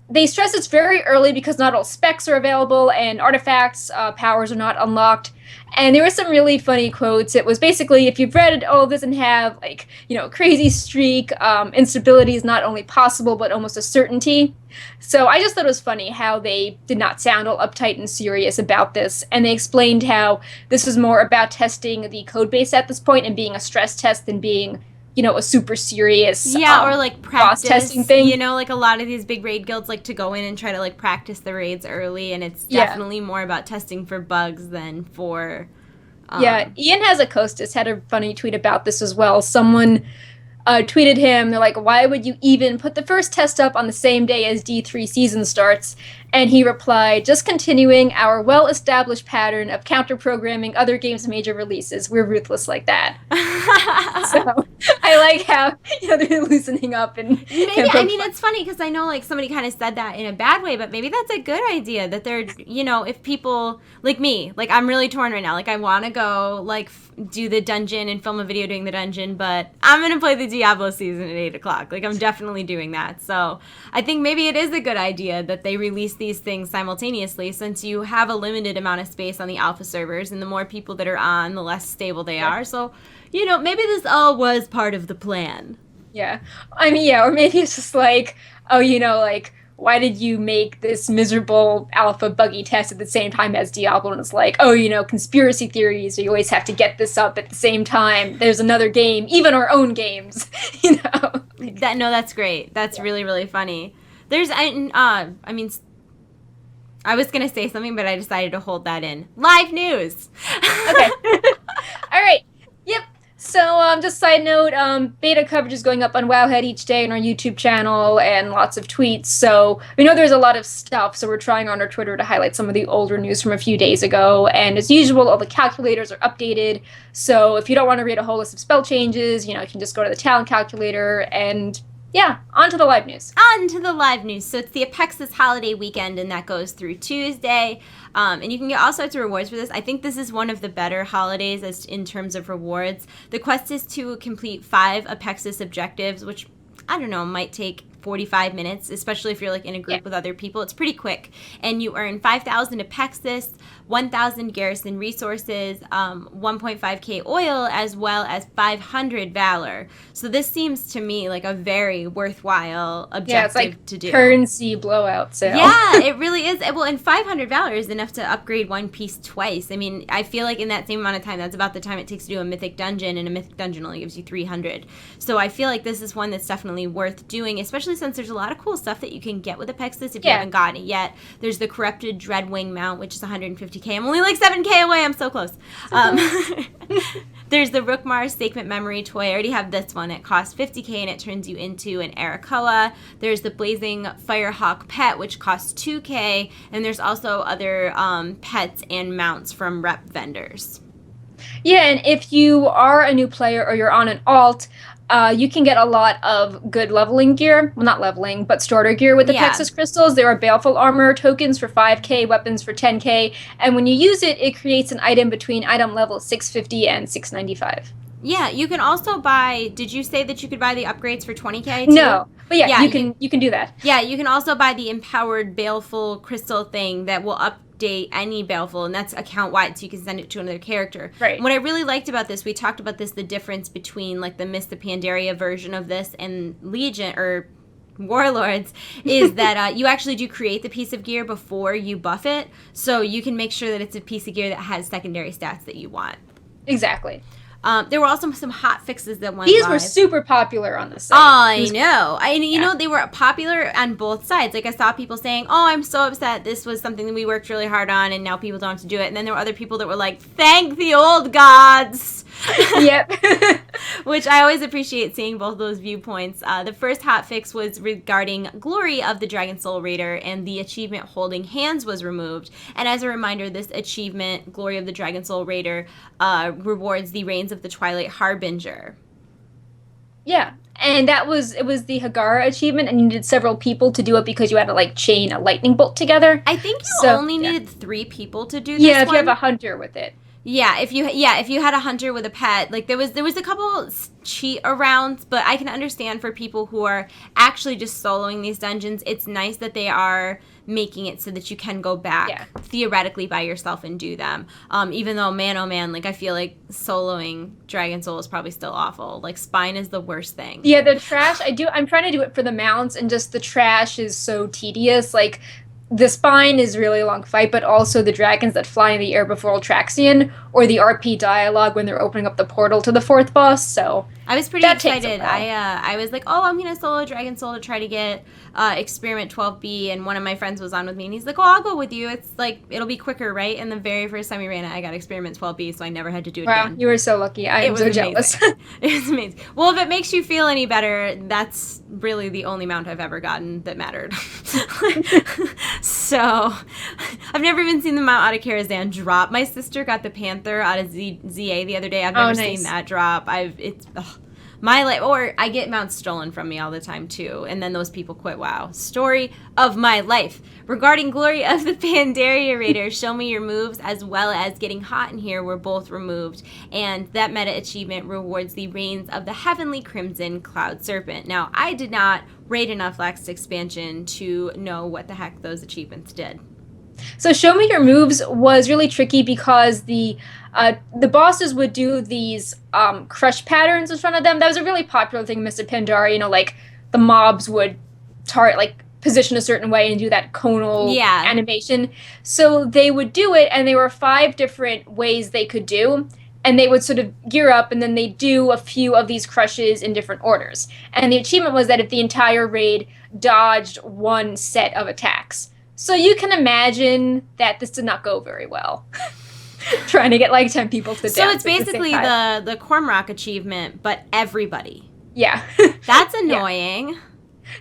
they stress it's very early because not all specs are available and artifacts powers are not unlocked. And there were some really funny quotes. It was basically, if you've read, oh, it doesn't have, like, crazy streak, instability is not only possible, but almost a certainty. So I just thought it was funny how they did not sound all uptight and serious about this. And they explained how this was more about testing the code base at this point and being a stress test than being, a super serious or like practice testing thing. Like a lot of these big raid guilds like to go in and try to like practice the raids early, and it's definitely more about testing for bugs than for Ian has a Costas had a funny tweet about this as well. Someone tweeted him, they're like, why would you even put the first test up on the same day as D3 season starts? And he replied, just continuing our well-established pattern of counter-programming other games' major releases. We're ruthless like that. So I like how they're loosening up. And it's funny because I know like somebody kind of said that in a bad way, but maybe that's a good idea that they're, if people like me, like I'm really torn right now. Like I want to go like do the dungeon and film a video doing the dungeon, but I'm going to play the Diablo season at 8 o'clock. Like I'm definitely doing that. So I think maybe it is a good idea that they release these things simultaneously, since you have a limited amount of space on the alpha servers, and the more people that are on, the less stable they are. So, maybe this all was part of the plan. Yeah. I mean, or maybe it's just like, oh, like, why did you make this miserable alpha buggy test at the same time as Diablo? And it's like, oh, conspiracy theories, you always have to get this up at the same time. There's another game, even our own games, That's great. That's really, really funny. I was going to say something, but I decided to hold that in. Live news! Okay. All right. Yep. So, just side note, beta coverage is going up on Wowhead each day on our YouTube channel, and lots of tweets. So, we know there's a lot of stuff, so we're trying on our Twitter to highlight some of the older news from a few days ago. And as usual, all the calculators are updated. So, if you don't want to read a whole list of spell changes, you can just go to the talent calculator and... yeah, on to the live news. On to the live news. So it's the Apexis holiday weekend, and that goes through Tuesday. And you can get all sorts of rewards for this. I think this is one of the better holidays as in terms of rewards. The quest is to complete 5 Apexis objectives, which, I don't know, might take 45 minutes, especially if you're like in a group with other people. It's pretty quick. And you earn 5,000 Apexis, 1,000 garrison resources, 1.5k oil, as well as 500 valor. So this seems to me like a very worthwhile objective to do. Currency blowout sale. Yeah, it really is. Well, and 500 valor is enough to upgrade one piece twice. I mean, I feel like in that same amount of time, that's about the time it takes to do a mythic dungeon, and a mythic dungeon only gives you 300. So I feel like this is one that's definitely worth doing, especially since there's a lot of cool stuff that you can get with Apexis if you haven't gotten it yet. There's the Corrupted Dreadwing mount, which is 150k. I'm only like 7k away. I'm so close. There's the Rookmar Sacred Memory toy. I already have this one. It costs 50k, and it turns you into an Arakoa. There's the Blazing Firehawk pet, which costs 2k. And there's also other pets and mounts from rep vendors. Yeah, and if you are a new player or you're on an alt, you can get a lot of good leveling gear. Well, not leveling, but starter gear with the Pexus crystals. There are Baleful Armor tokens for 5k, weapons for 10k, and when you use it, it creates an item between item level 650 and 695. Yeah, you can also buy. Did you say that you could buy the upgrades for 20k too? No, but yeah, you can do that. Yeah, you can also buy the empowered baleful crystal thing that will update any baleful, and that's account wide, so you can send it to another character. Right. And what I really liked about this, we talked about this, the difference between like the Mists of Pandaria version of this and Legion or Warlords, is that you actually do create the piece of gear before you buff it, so you can make sure that it's a piece of gear that has secondary stats that you want. Exactly. There were also some hotfixes that went These live. were super popular on the site. I know. You know, they were popular on both sides. Like, I saw people saying, oh, I'm so upset. This was something that we worked really hard on, and now people don't have to do it. And then there were other people that were like, thank the old gods. Yep. Which I always appreciate seeing both those viewpoints. The first hotfix was regarding Glory of the Dragon Soul Raider, and the achievement Holding Hands was removed. And as a reminder, this achievement, Glory of the Dragon Soul Raider, rewards the Reigns of the Twilight Harbinger. Yeah, and it was the Hagara achievement, and you needed several people to do it because you had to like chain a lightning bolt together. I think you only needed 3 people to do this. Yeah, if you have a hunter with it. Yeah, if you had a hunter with a pet, like there was a couple cheat arounds, but I can understand for people who are actually just soloing these dungeons, it's nice that they are making it so that you can go back theoretically by yourself and do them. Even though, man, oh man, like I feel like soloing Dragon Soul is probably still awful. Like Spine is the worst thing. Yeah, the trash, I'm trying to do it for the mounts, and just the trash is so tedious. Like, the Spine is really a long fight, but also the dragons that fly in the air before Ultraxion, or the RP dialogue when they're opening up the portal to the 4th boss, so... I was pretty excited. I was like, oh, I'm going to solo Dragon Soul to try to get Experiment 12B, and one of my friends was on with me, and he's like, oh, I'll go with you. It's like, it'll be quicker, right? And the very first time we ran it, I got Experiment 12B, so I never had to do it again. Wow, you were so lucky. I am so jealous. It was amazing. Well, if it makes you feel any better, that's really the only mount I've ever gotten that mattered. So, I've never even seen the mount out of Karazhan drop. My sister got the Panther out of ZA the other day. I've never seen that drop. My life, or I get mounts stolen from me all the time too, and then those people quit WoW. Story of my life. Regarding Glory of the Pandaria Raider, show me your moves, as well as Getting Hot in Here were both removed, and that meta achievement rewards the Reigns of the Heavenly Crimson Cloud Serpent. Now, I did not raid enough last expansion to know what the heck those achievements did. So show me your moves was really tricky because the bosses would do these crush patterns in front of them. That was a really popular thing in Mists of Pandaria. You know, like the mobs would position a certain way and do that conal animation. So they would do it, and there were 5 different ways they could do. And they would sort of gear up, and then they do a few of these crushes in different orders. And the achievement was that if the entire raid dodged 1 set of attacks. So you can imagine that this did not go very well. Trying to get like 10 people to death. So it's basically the Cormrock achievement, but everybody. Yeah. That's annoying. Yeah.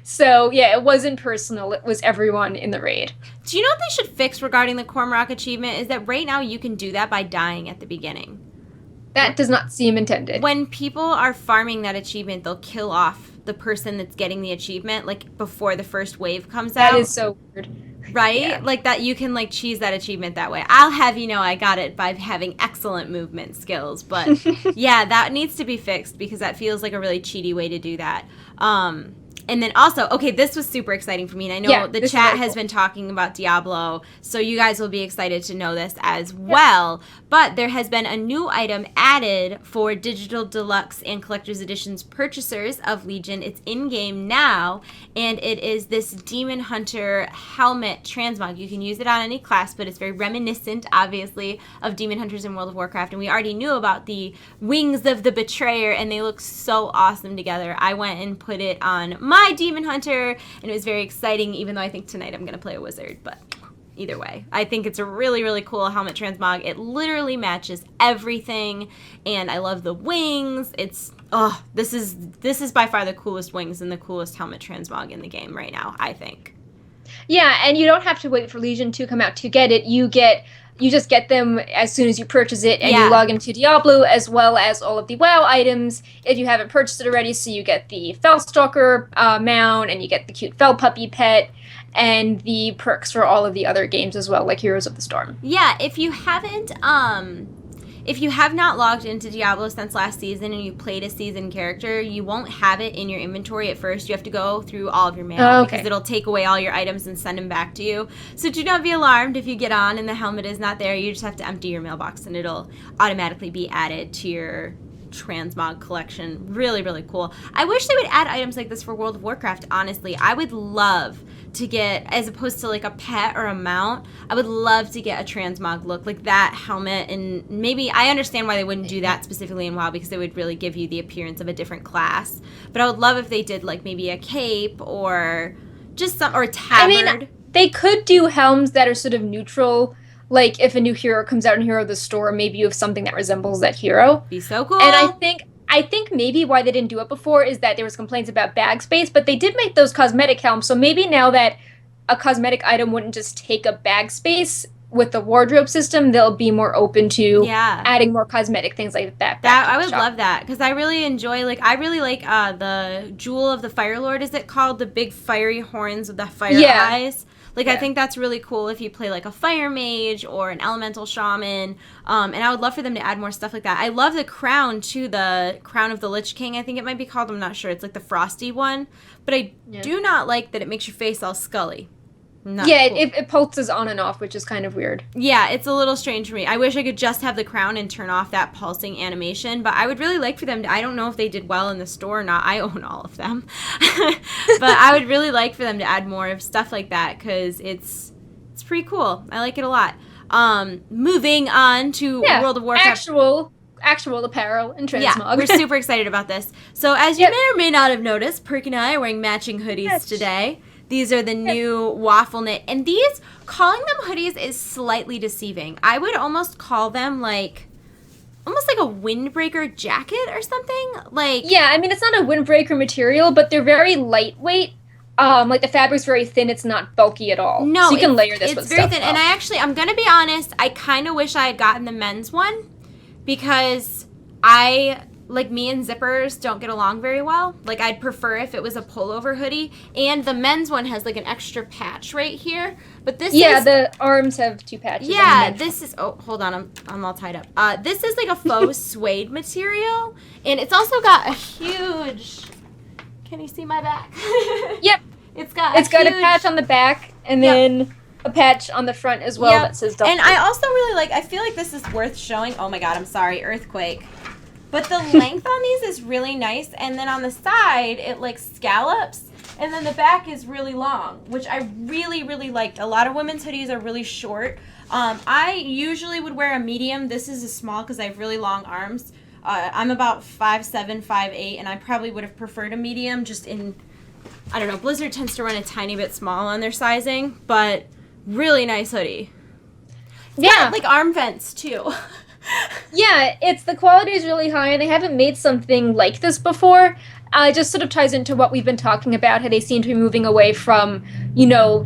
So yeah, it wasn't personal. It was everyone in the raid. Do you know what they should fix regarding the Cormrock achievement? Is that right now you can do that by dying at the beginning. That does not seem intended. When people are farming that achievement, they'll kill off the person that's getting the achievement, like, before the first wave comes out. That is so weird. Right? Yeah. Like, that you can, like, cheese that achievement that way. I'll have you know I got it by having excellent movement skills. But, yeah, that needs to be fixed because that feels like a really cheaty way to do that. And then also, okay, this was super exciting for me, and I know the chat has been talking about Diablo, so you guys will be excited to know this as well. But there has been a new item added for Digital Deluxe and Collector's Editions purchasers of Legion. It's in-game now, and it is this Demon Hunter helmet transmog. You can use it on any class, but it's very reminiscent, obviously, of Demon Hunters in World of Warcraft, and we already knew about the Wings of the Betrayer, and they look so awesome together. I went and put it on my Demon Hunter, and it was very exciting, even though I think tonight I'm going to play a wizard, but either way, I think it's a really, really cool helmet transmog. It literally matches everything, and I love the wings. It's, this is by far the coolest wings and the coolest helmet transmog in the game right now, I think. Yeah, and you don't have to wait for Legion to come out to get it. You get you just get them as soon as you purchase it, and you log into Diablo, as well as all of the WoW items if you haven't purchased it already. So you get the Fellstalker mount, and you get the cute Fell Puppy pet, and the perks for all of the other games as well, like Heroes of the Storm. Yeah, if you haven't, if you have not logged into Diablo since last season and you played a seasoned character, you won't have it in your inventory at first. You have to go through all of your mail because it'll take away all your items and send them back to you. So do not be alarmed if you get on and the helmet is not there. You just have to empty your mailbox and it'll automatically be added to your Transmog collection. Really, really cool. I wish they would add items like this for World of Warcraft, honestly. I would love to get, as opposed to like a pet or a mount, I would love to get a transmog look, like that helmet. And maybe, I understand why they wouldn't do that specifically in WoW, because they would really give you the appearance of a different class. But I would love if they did like maybe a cape or just some, or a tabard. I mean, they could do helms that are sort of neutral. Like if a new hero comes out in Hero of the Storm, maybe you have something that resembles that hero. Be so cool. And I think maybe why they didn't do it before is that there was complaints about bag space, but they did make those cosmetic helms, so maybe now that a cosmetic item wouldn't just take up bag space with the wardrobe system, they'll be more open to adding more cosmetic things like that. I would love that, because I really enjoy, like, I really like the Jewel of the Fire Lord, is it called? The big fiery horns with the fire eyes. Like, I think that's really cool if you play, like, a fire mage or an elemental shaman. And I would love for them to add more stuff like that. I love the crown, too, the Crown of the Lich King, I think it might be called. I'm not sure. It's, like, the frosty one. But I do not like that it makes your face all scully. Not cool. It pulses on and off, which is kind of weird. Yeah, it's a little strange for me. I wish I could just have the crown and turn off that pulsing animation, but I would really like for them to, I don't know if they did well in the store or not. I own all of them. But I would really like for them to add more of stuff like that, because it's pretty cool. I like it a lot. Moving on to World of Warcraft. Actual apparel and transmog. Yeah, we're super excited about this. So as you may or may not have noticed, Perk and I are wearing matching hoodies today. These are the new waffle knit. And these, calling them hoodies is slightly deceiving. I would almost call them almost like a windbreaker jacket or something. Yeah, I mean, it's not a windbreaker material, but they're very lightweight. Like the fabric's very thin. It's not bulky at all. No, so you can layer this with stuff. It's very thin. And I'm going to be honest, I kind of wish I had gotten the men's one, because me and zippers don't get along very well. Like, I'd prefer if it was a pullover hoodie. And the men's one has, like, an extra patch right here. But this is... the arms have 2 patches. Yeah, this is... Oh, hold on. I'm all tied up. This is, like, a faux suede material. And it's also got a huge... Can you see my back? Yep. It's got a patch on the back, and then a patch on the front as well that says double. And I also really like... I feel like this is worth showing. Oh, my God. I'm sorry. Earthquake. But the length on these is really nice, and then on the side, it, like, scallops, and then the back is really long, which I really, really liked. A lot of women's hoodies are really short. I usually would wear a medium. This is a small because I have really long arms. I'm about 5'7", 5'8", and I probably would have preferred a medium just in, I don't know, Blizzard tends to run a tiny bit small on their sizing, but really nice hoodie. It's got, like, arm vents, too. Yeah, the quality is really high, and they haven't made something like this before. It just sort of ties into what we've been talking about, how they seem to be moving away from,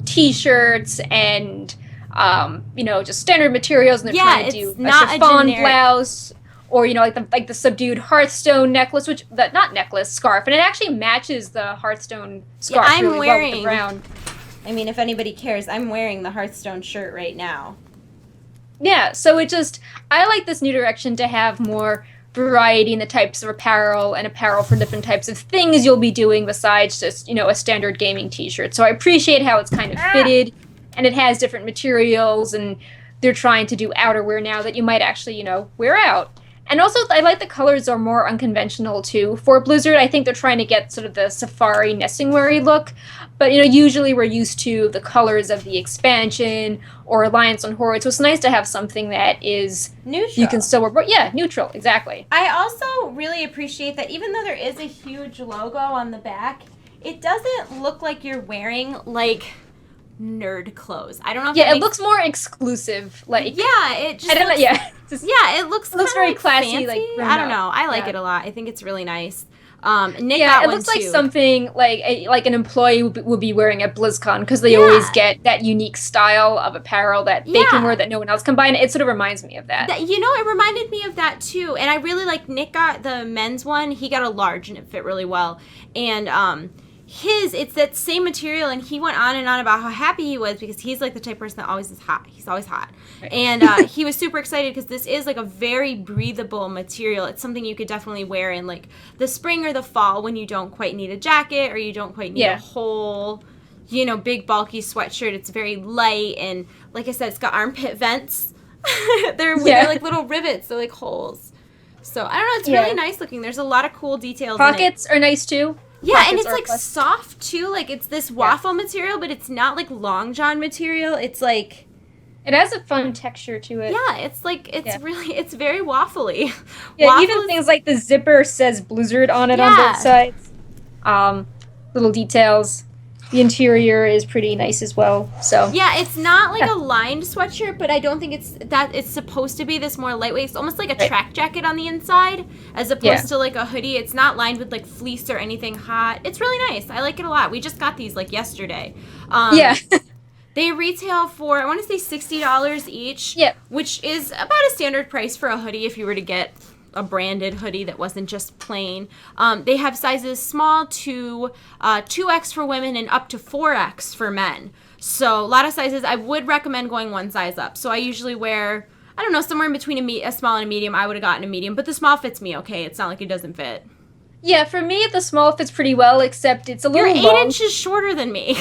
T-shirts and, just standard materials, and they're trying to do a chiffon blouse, or, like the subdued Hearthstone necklace, scarf, and it actually matches the Hearthstone scarf really well with the brown. I mean, if anybody cares, I'm wearing the Hearthstone shirt right now. Yeah, so I like this new direction to have more variety in the types of apparel and apparel for different types of things you'll be doing besides just, a standard gaming t-shirt. So I appreciate how it's kind of fitted, and it has different materials, and they're trying to do outerwear now that you might actually, wear out. And also, I like the colors are more unconventional, too. For Blizzard, I think they're trying to get sort of the safari nesting-weary look. But, usually we're used to the colors of the expansion or Alliance on Horde. So it's nice to have something that is... neutral. You can still wear... Yeah, neutral, exactly. I also really appreciate that even though there is a huge logo on the back, it doesn't look like you're wearing, nerd clothes. I don't know if it looks more exclusive. It just I don't know, it looks very classy. fancy. I don't know. I like it a lot. I think it's really nice. Nick got it one looks like too. Something like an employee would be wearing at BlizzCon, because they always get that unique style of apparel that they can wear that no one else can buy, and it sort of reminds me of that. It reminded me of that too, and I really like Nick got the men's one. He got a large, and it fit really well, and it's that same material, and he went on and on about how happy he was because he's like the type of person that always is hot. He's always hot. Right. And he was super excited because this is like a very breathable material. It's something you could definitely wear in like the spring or the fall when you don't quite need a jacket or you don't quite need a whole, big bulky sweatshirt. It's very light, and like I said, it's got armpit vents. They're like little rivets. They're like holes. So I don't know. It's really nice looking. There's a lot of cool details. Pockets are nice too. Yeah, and it's like soft too. Like it's this waffle material, but it's not like long john material. It's like it has a fun texture to it. Yeah, it's like it's very waffly. Yeah, even things like the zipper says Blizzard on it on both sides. Little details. The interior is pretty nice as well. So yeah, it's not like a lined sweatshirt, but I don't think it's supposed to be this more lightweight. It's almost like a track jacket on the inside, as opposed to like a hoodie. It's not lined with like fleece or anything hot. It's really nice. I like it a lot. We just got these like yesterday. They retail for, I want to say $60 each. Yeah, which is about a standard price for a hoodie if you were to get a branded hoodie that wasn't just plain. They have sizes small to 2X for women and up to 4X for men. So a lot of sizes. I would recommend going one size up. So I usually wear, I don't know, somewhere in between a small and a medium. I would have gotten a medium, but the small fits me okay. It's not like it doesn't fit. Yeah, for me, the small fits pretty well, except it's a little long. You're 8 inches shorter than me.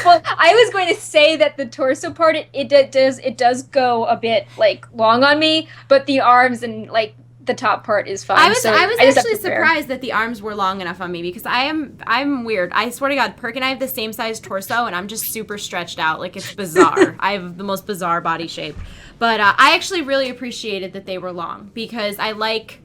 Well, I was going to say that the torso part, it does go a bit, like, long on me, but the arms and, like, the top part is fine. I was actually surprised that the arms were long enough on me because I'm weird. I swear to God, Perk and I have the same size torso, and I'm just super stretched out. Like, it's bizarre. I have the most bizarre body shape. But I actually really appreciated that they were long because I like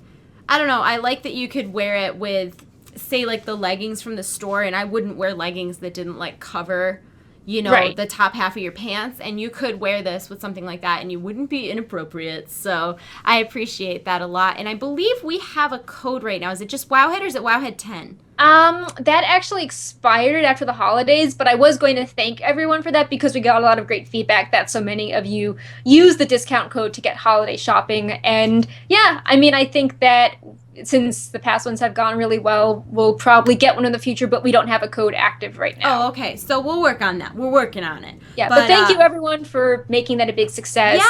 that you could wear it with, say, like the leggings from the store, and I wouldn't wear leggings that didn't like cover, the top half of your pants, and you could wear this with something like that and you wouldn't be inappropriate. So I appreciate that a lot. And I believe we have a code right now. Is it just Wowhead or is it Wowhead 10? That actually expired after the holidays, but I was going to thank everyone for that because we got a lot of great feedback that so many of you use the discount code to get holiday shopping. And yeah, I mean, I think that since the past ones have gone really well, we'll probably get one in the future, but we don't have a code active right now. Oh, okay. So we'll work on that. We're working on it. Yeah, but thank you everyone for making that a big success.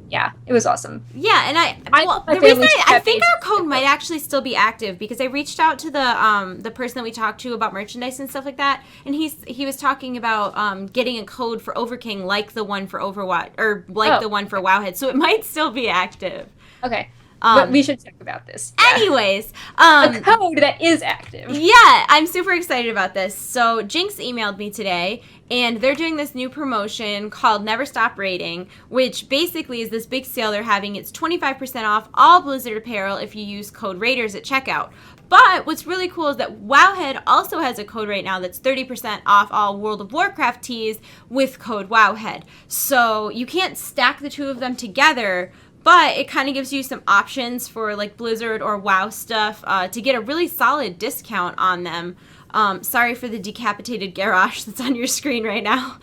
Yeah, it was awesome. Yeah, and I think our code might actually still be active because I reached out to the person that we talked to about merchandise and stuff like that, and he was talking about getting a code for Overking like the one for Overwatch or like the one for Wowhead, so it might still be active. Okay. But we should talk about this. Yeah. Anyways. A code that is active. Yeah, I'm super excited about this. So Jinx emailed me today, and they're doing this new promotion called Never Stop Raiding, which basically is this big sale they're having. It's 25% off all Blizzard apparel if you use code Raiders at checkout. But what's really cool is that Wowhead also has a code right now that's 30% off all World of Warcraft tees with code Wowhead. So you can't stack the two of them together, but it kind of gives you some options for like Blizzard or WoW stuff to get a really solid discount on them. Sorry for the decapitated Garrosh that's on your screen right now.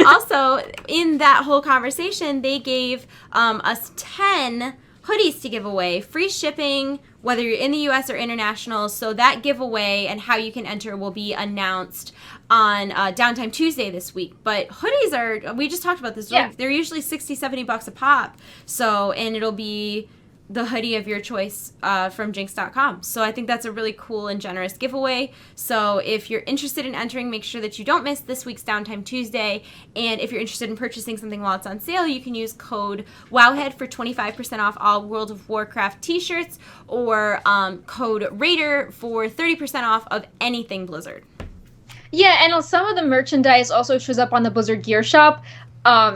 Also, in that whole conversation, they gave us 10 hoodies to give away, free shipping, whether you're in the U.S. or international. So that giveaway and how you can enter will be announced on Downtime Tuesday this week. But hoodies we just talked about this, they're usually $60-$70 a pop. So, and it'll be the hoodie of your choice from Jinx.com. So I think that's a really cool and generous giveaway. So if you're interested in entering, make sure that you don't miss this week's Downtime Tuesday. And if you're interested in purchasing something while it's on sale, you can use code WOWHEAD for 25% off all World of Warcraft t-shirts or code RAIDER for 30% off of anything Blizzard. Yeah, and some of the merchandise also shows up on the Blizzard Gear Shop.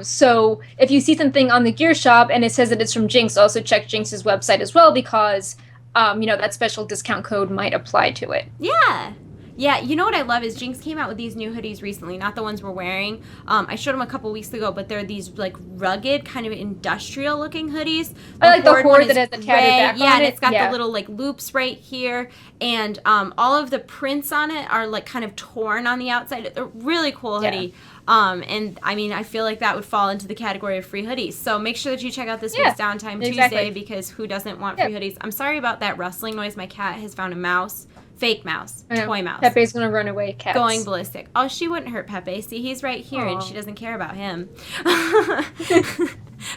So if you see something on the Gear Shop and it says that it's from Jinx, also check Jinx's website as well because, that special discount code might apply to it. Yeah. Yeah, you know what I love is Jinx came out with these new hoodies recently, not the ones we're wearing. I showed them a couple weeks ago, but they're these like rugged, kind of industrial looking hoodies. I like the horde that has the tattered back on it. Yeah, and it's got the little like loops right here, and all of the prints on it are like kind of torn on the outside. They're really cool hoodie. And I mean, I feel like that would fall into the category of free hoodies. So make sure that you check out this week's Downtime Tuesday, because who doesn't want free hoodies? I'm sorry about that rustling noise. My cat has found a mouse. Fake mouse. Toy mouse. Pepe's gonna run away, cats. Going ballistic. Oh, she wouldn't hurt Pepe. See, he's right here, and she doesn't care about him.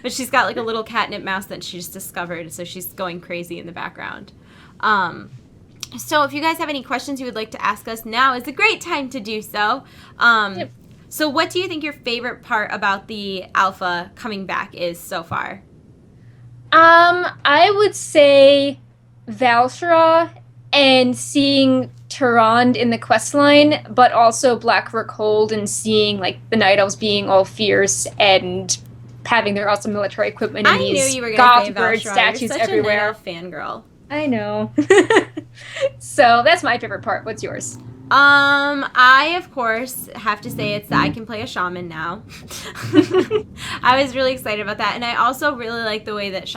But she's got like a little catnip mouse that she just discovered, so she's going crazy in the background. So if you guys have any questions you would like to ask us, now is a great time to do so. So what do you think your favorite part about the alpha coming back is so far? I would say Valshra and seeing Tyrande in the quest line, but also Blackrook Hold and seeing like the Night Elves being all fierce and having their awesome military equipment and these goth bird statues everywhere. You're such a Night Elf fangirl. I know. So that's my favorite part. What's yours? I, of course, have to say it's that I can play a shaman now. I was really excited about that. And I also really like the way that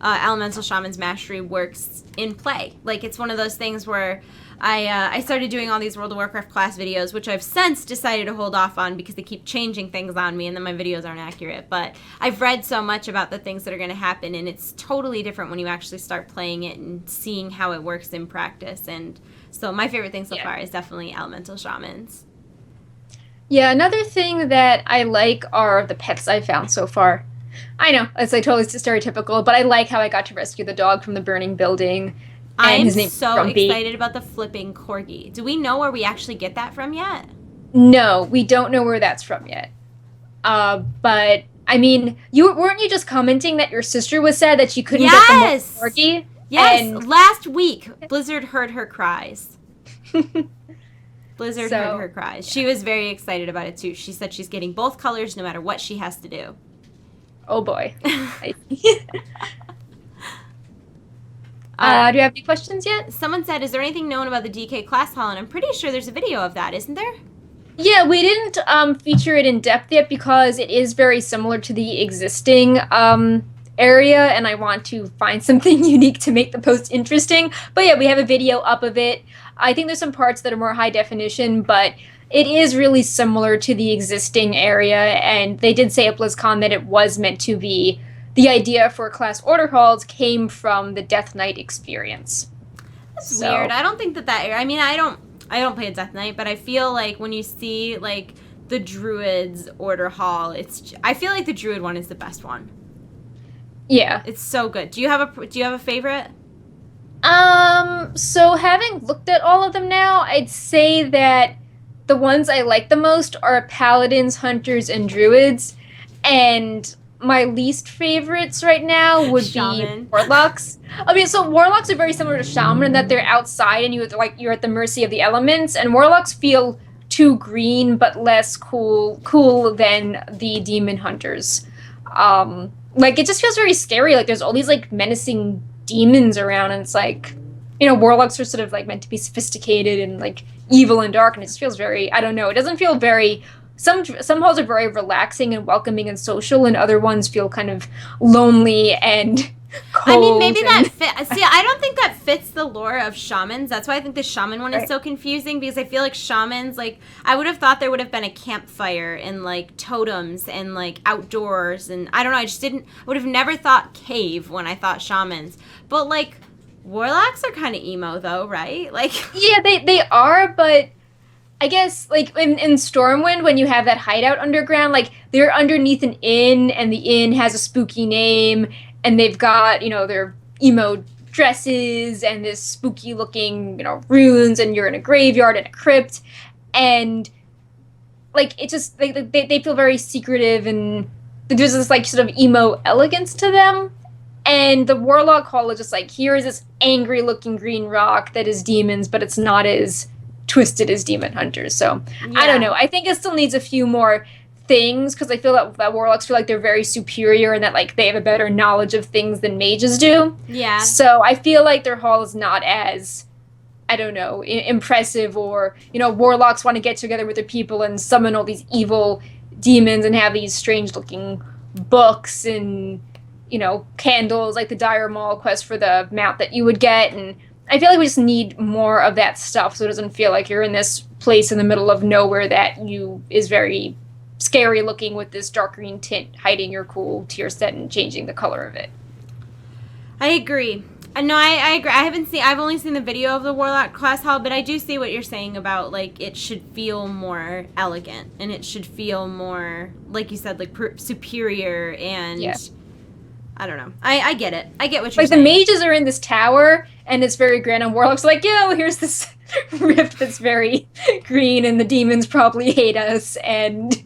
Elemental Shaman's Mastery works in play. Like, it's one of those things where I started doing all these World of Warcraft class videos, which I've since decided to hold off on because they keep changing things on me and then my videos aren't accurate. But I've read so much about the things that are going to happen, and it's totally different when you actually start playing it and seeing how it works in practice. And so my favorite thing so far is definitely Elemental Shamans. Yeah, another thing that I like are the pets I've found so far. I know, it's like totally stereotypical, but I like how I got to rescue the dog from the burning building. I'm so excited about the flipping corgi. Do we know where we actually get that from yet? No, we don't know where that's from yet. But, I mean, weren't you just commenting that your sister was sad that she couldn't get the corgi? Yes, and last week, Blizzard heard her cries. Blizzard heard her cries. She was very excited about it, too. She said she's getting both colors no matter what she has to do. Oh, boy. Do you have any questions yet? Someone said, is there anything known about the DK class hall? And I'm pretty sure there's a video of that, isn't there? Yeah, we didn't feature it in depth yet because it is very similar to the existing area, and I want to find something unique to make the post interesting. But yeah, we have a video up of it. I think there's some parts that are more high definition, but it is really similar to the existing area, and they did say at BlizzCon that it was meant to be. The idea for class order halls came from the Death Knight experience. That's weird. I don't think that area. I mean, I don't play a Death Knight, but I feel like when you see like the Druids order hall, I feel like the Druid one is the best one. Yeah, it's so good. Do you have a favorite? So having looked at all of them now, I'd say that the ones I like the most are Paladins, Hunters, and Druids, and my least favorites right now would be Warlocks. I mean, so Warlocks are very similar to Shaman in that they're outside and you're at the mercy of the elements, and Warlocks feel too green but less cool than the Demon Hunters. Like, it just feels very scary. Like, there's all these like menacing demons around, and it's like, you know, Warlocks are sort of like meant to be sophisticated and like evil and dark, and it just feels very, I don't know, it doesn't feel very. Some halls are very relaxing and welcoming and social, and other ones feel kind of lonely and cold. I mean, maybe that fits. See, I don't think that fits the lore of Shamans. That's why I think the Shaman one is so confusing, because I feel like Shamans, like, I would have thought there would have been a campfire and, like, totems and, like, outdoors, and I don't know, I would have never thought cave when I thought Shamans. But, like, Warlocks are kind of emo, though, right? Like, yeah, they are, but I guess, like, in Stormwind, when you have that hideout underground, like, they're underneath an inn, and the inn has a spooky name, and they've got, you know, their emo dresses, and this spooky-looking, you know, runes, and you're in a graveyard and a crypt, and, like, it just, they feel very secretive, and there's this, like, sort of emo elegance to them, and the Warlock Hall is just, like, here is this angry-looking green rock that is demons, but it's not as twisted as Demon Hunters. So yeah. I don't know, I think it still needs a few more things, because I feel that Warlocks feel like they're very superior and that like they have a better knowledge of things than mages do. Yeah, so I feel like their hall is not as I don't know, impressive, or, warlocks want to get together with their people and summon all these evil demons and have these strange looking books and, candles, like the Dire Maul quest for the mount that you would get. And I feel like we just need more of that stuff so it doesn't feel like you're in this place in the middle of nowhere that is very scary looking with this dark green tint hiding your cool tier set and changing the color of it. I agree. No, I agree. I've only seen the video of the Warlock class hall, but I do see what you're saying about, like, it should feel more elegant, and it should feel more, like you said, like, superior, and I don't know. I get it. I get what you're saying. Like, the mages are in this tower, and it's very grand, and Warlock's like, here's this rift that's very green, and the demons probably hate us, and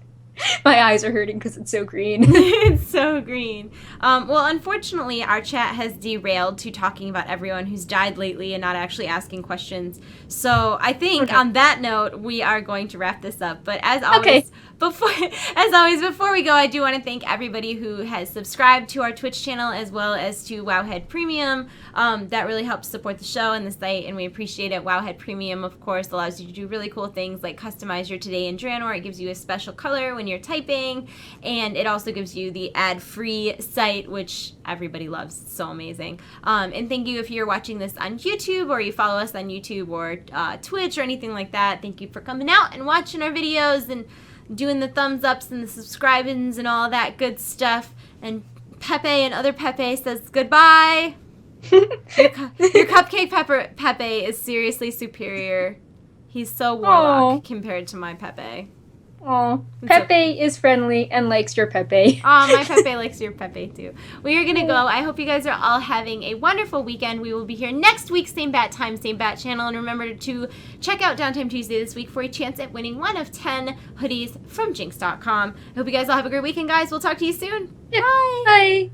my eyes are hurting because it's so green. It's so green. Well, unfortunately, our chat has derailed to talking about everyone who's died lately and not actually asking questions. So I think on that note, we are going to wrap this up. But as always, before we go, I do want to thank everybody who has subscribed to our Twitch channel as well as to Wowhead Premium. That really helps support the show and the site, and we appreciate it. Wowhead Premium, of course, allows you to do really cool things like customize your Today in Draenor. It gives you a special color when you're typing, and it also gives you the ad-free site, which everybody loves. It's so amazing. And thank you if you're watching this on YouTube, or you follow us on YouTube or Twitch or anything like that. Thank you for coming out and watching our videos and doing the thumbs ups and the subscribings and all that good stuff. And Pepe and other Pepe says goodbye. your cupcake Pepe is seriously superior. He's so warlock compared to my Pepe. Oh, Pepe is friendly and likes your Pepe. Oh, my Pepe likes your Pepe too. We are going to go. I hope you guys are all having a wonderful weekend. We will be here next week, same bat time, same bat channel. And remember to check out Downtime Tuesday this week for a chance at winning one of 10 hoodies from Jinx.com. I hope you guys all have a great weekend, guys. We'll talk to you soon. Yeah. Bye. Bye.